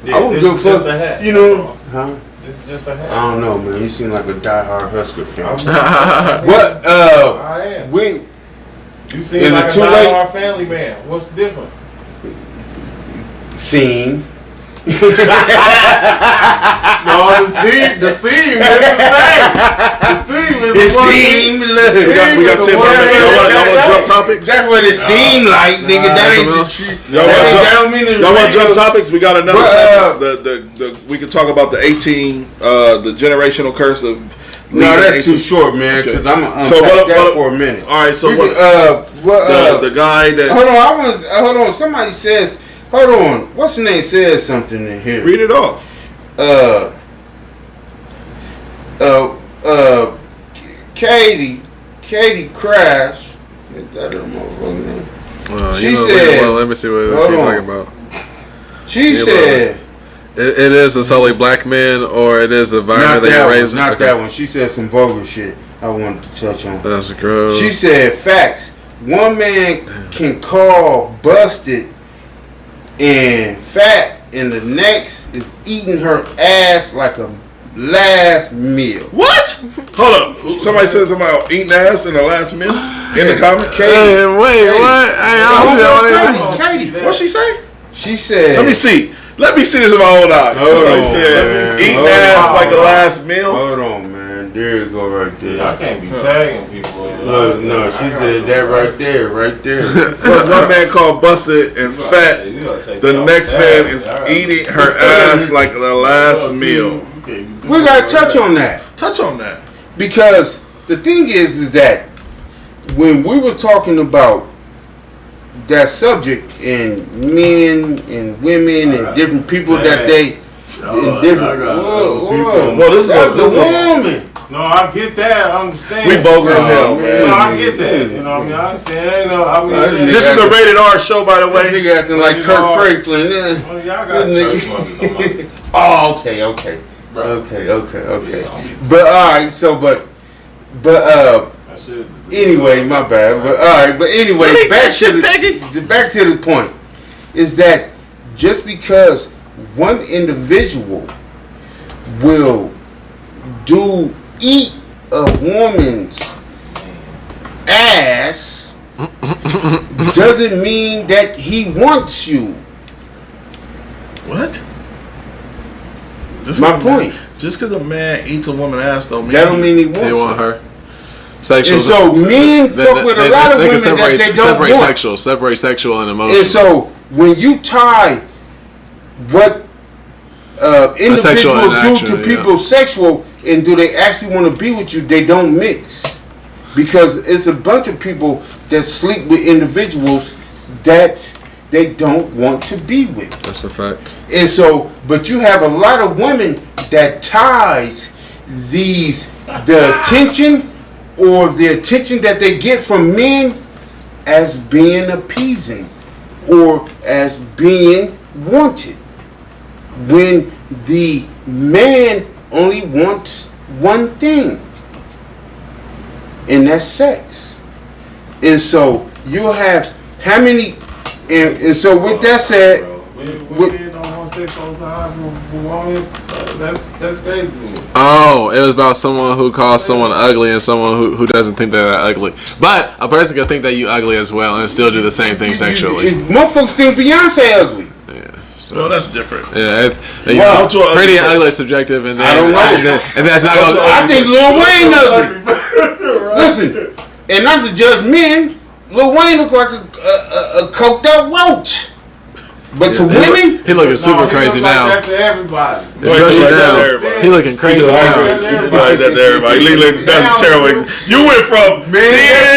B: I wouldn't give a fuck.
D: A hat.
B: You know, huh?
D: This is just a hat.
B: I don't know, man. You seem like a diehard Husker fan.
D: What?
B: What?
D: I am.
B: We
D: You seem
B: Is
D: like
B: it
D: a
B: too late?
D: diehard family man. What's the difference?
B: seen.
D: No, the seam is the same. The seam is
B: It
D: the one.
B: seemed
A: We got 10 more minutes. Y'all want to jump topics?
B: That's what it seemed like, nigga. That ain't the
A: Y'all want to jump topics? We got another.
B: But,
A: we can talk about the 18, the generational curse of.
B: No, that's too short, man. Because I'm gonna unpack that for a minute.
A: All right, so
B: the
A: guy that.
B: Hold on. Somebody says. Hold on. What's the name? Says something in here.
A: Read it off.
B: Katie Crash. Is that her motherfucking name? She said.
C: Well, let me see what she's talking about.
B: She said.
C: It is a solely black man, or it is the environment that you're raised in.
B: Not that one. She said some vulgar shit I wanted to touch on.
C: That's gross.
B: She said facts. One man can call busted and fat, and the next is eating her ass like a last meal.
A: What? Hold up. Somebody said something about eating ass in the last meal in the comments.
C: Hey, wait, what? Hey, I don't see
B: Katie.
A: What'd she say?
B: She said.
A: Let me see this with my own eyes. Somebody said eating ass like the last meal.
B: Hold on, man. There you go, right there.
D: I can't be tagging people.
B: No, she said that right there.
A: One man called busted and fat. The next man is eating her ass like the last meal.
B: We gotta touch on that.
A: Touch on that.
B: Because the thing is that when we were talking about that subject and men and women and different people that they in different
A: Well, this is
B: a woman.
D: No, I get that. I understand.
A: We vulgar as hell, man.
D: No, I get that. You know what I mean? I understand.
A: This is the rated R show, by the way.
B: Nigga acting like Kirk Franklin.
D: Well, y'all got church fuckers on my.
B: Oh, okay. But all right, so but anyway, my bad. But all right, but anyway, back to the point is that just because one individual will eat a woman's ass doesn't mean that he wants you.
A: What?
B: My point.
A: Just because a man eats a woman's ass don't mean
B: That don't mean he wants
C: They want her. Sexual.
B: And so men fuck with a lot of women that they don't want.
C: Separate sexual and emotional.
B: And so when you tie what individuals do to people sexual and do they actually want to be with you, they don't mix. Because it's a bunch of people that sleep with individuals that they don't want to be with.
C: That's a fact.
B: And so, but you have a lot of women that ties the attention or the attention that they get from men as being appeasing or as being wanted. When the man only wants one thing, and that's sex. And so you'll have how many, and so with that said,
D: that's crazy.
C: Oh, it was about someone who calls someone ugly and someone who doesn't think they're that ugly. But a person can think that you ugly as well and still do the same thing sexually.
B: Motherfuckers think Beyonce ugly.
C: Yeah. So
A: Well, that's different.
C: yeah,
A: Well,
C: pretty and ugly is subjective, and then
B: I don't know.
C: and that's not.
B: I think Lil Wayne ugly. Listen, and not to judge men, Lil Wayne look like a coked out roach. But to women,
C: he looking super crazy
D: like
C: now.
D: that to everybody.
C: Especially
A: Like that to
C: now,
A: everybody.
C: he looking crazy now.
A: Like that to everybody. That's terrible. You went from 10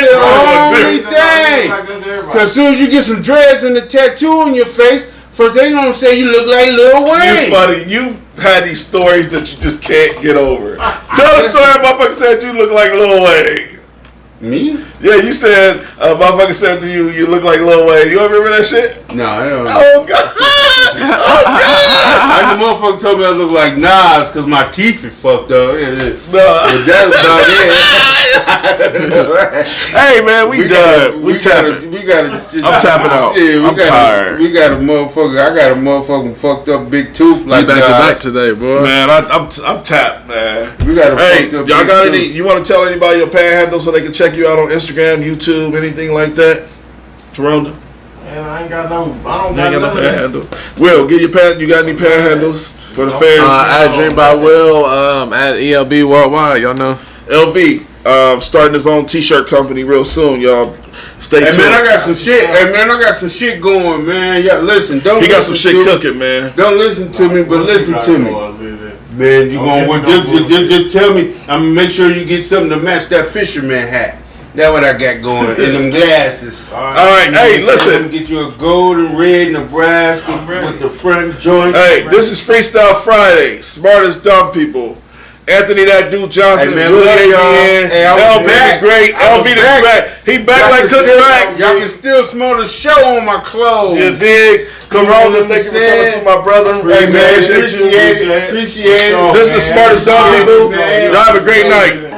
B: the only
A: to
B: thing. Because as soon as you get some dreads and a tattoo on your face, first they gonna say you look like Lil Wayne.
A: You funny. You had these stories that you just can't get over. Tell the story. Motherfucker said you look like Lil Wayne.
B: Me?
A: Yeah, you said motherfucker said to you, you look like Lil Wayne. You ever remember that shit?
B: No, I don't.
A: Oh god! Oh god!
B: Like the motherfucker told me I look like Nas because my teeth is fucked up. Yeah, yeah.
A: No.
B: That's about it.
A: Hey man, we done. We tapping.
B: We gotta.
A: I'm tapping out.
B: Yeah,
A: I'm tired.
B: We got a motherfucker. I got a motherfucking fucked up big tooth like
C: You back to
B: Nas.
C: back today, boy.
A: Man, I'm tapped, man.
B: We got a
A: Hey,
B: fucked up
A: y'all
B: big
A: got
B: tooth.
A: any? You want to tell anybody your panhandle so they can check you out on Instagram, YouTube, anything like that? Geronda?
D: Man, I ain't got no. I don't
A: You ain't
D: got
A: got no
D: no.
A: panhandle. Will, get your pan. You got any panhandles for the fans?
C: At Dream by Will, at ELB Worldwide, y'all know.
A: LV, starting his own t-shirt company real soon, y'all. Stay
B: Hey
A: tuned.
B: man, I got some shit. Hey man, I got some shit going, man. Yeah, listen, don't.
A: He got some
B: listen
A: shit
B: to me.
A: cooking, man.
B: Don't listen to me, but listen to me. Man, you gonna just tell me. I'm gonna make sure you get something to match that fisherman hat. That's what I got going. And them glasses.
A: All right, hey, listen.
B: Get you a gold and red Nebraska with the front joint.
A: Hey, this is Freestyle Friday. Smartest dumb people. Anthony that dude Johnson,
B: Hey, man,
A: Willie
B: love y'all.
A: ABN,
B: Hey, I was
A: LB the
B: back.
A: great,
B: I was
A: LB the
B: back.
A: back. He back like Cook Crack.
B: Y'all can still smell the show on my clothes.
A: You dig? Corona, thank you for coming through, my brother.
B: Hey man,
A: Appreciate you.
B: appreciate it.
A: This is the smartest dumb people.
B: Man.
A: Y'all have a great night.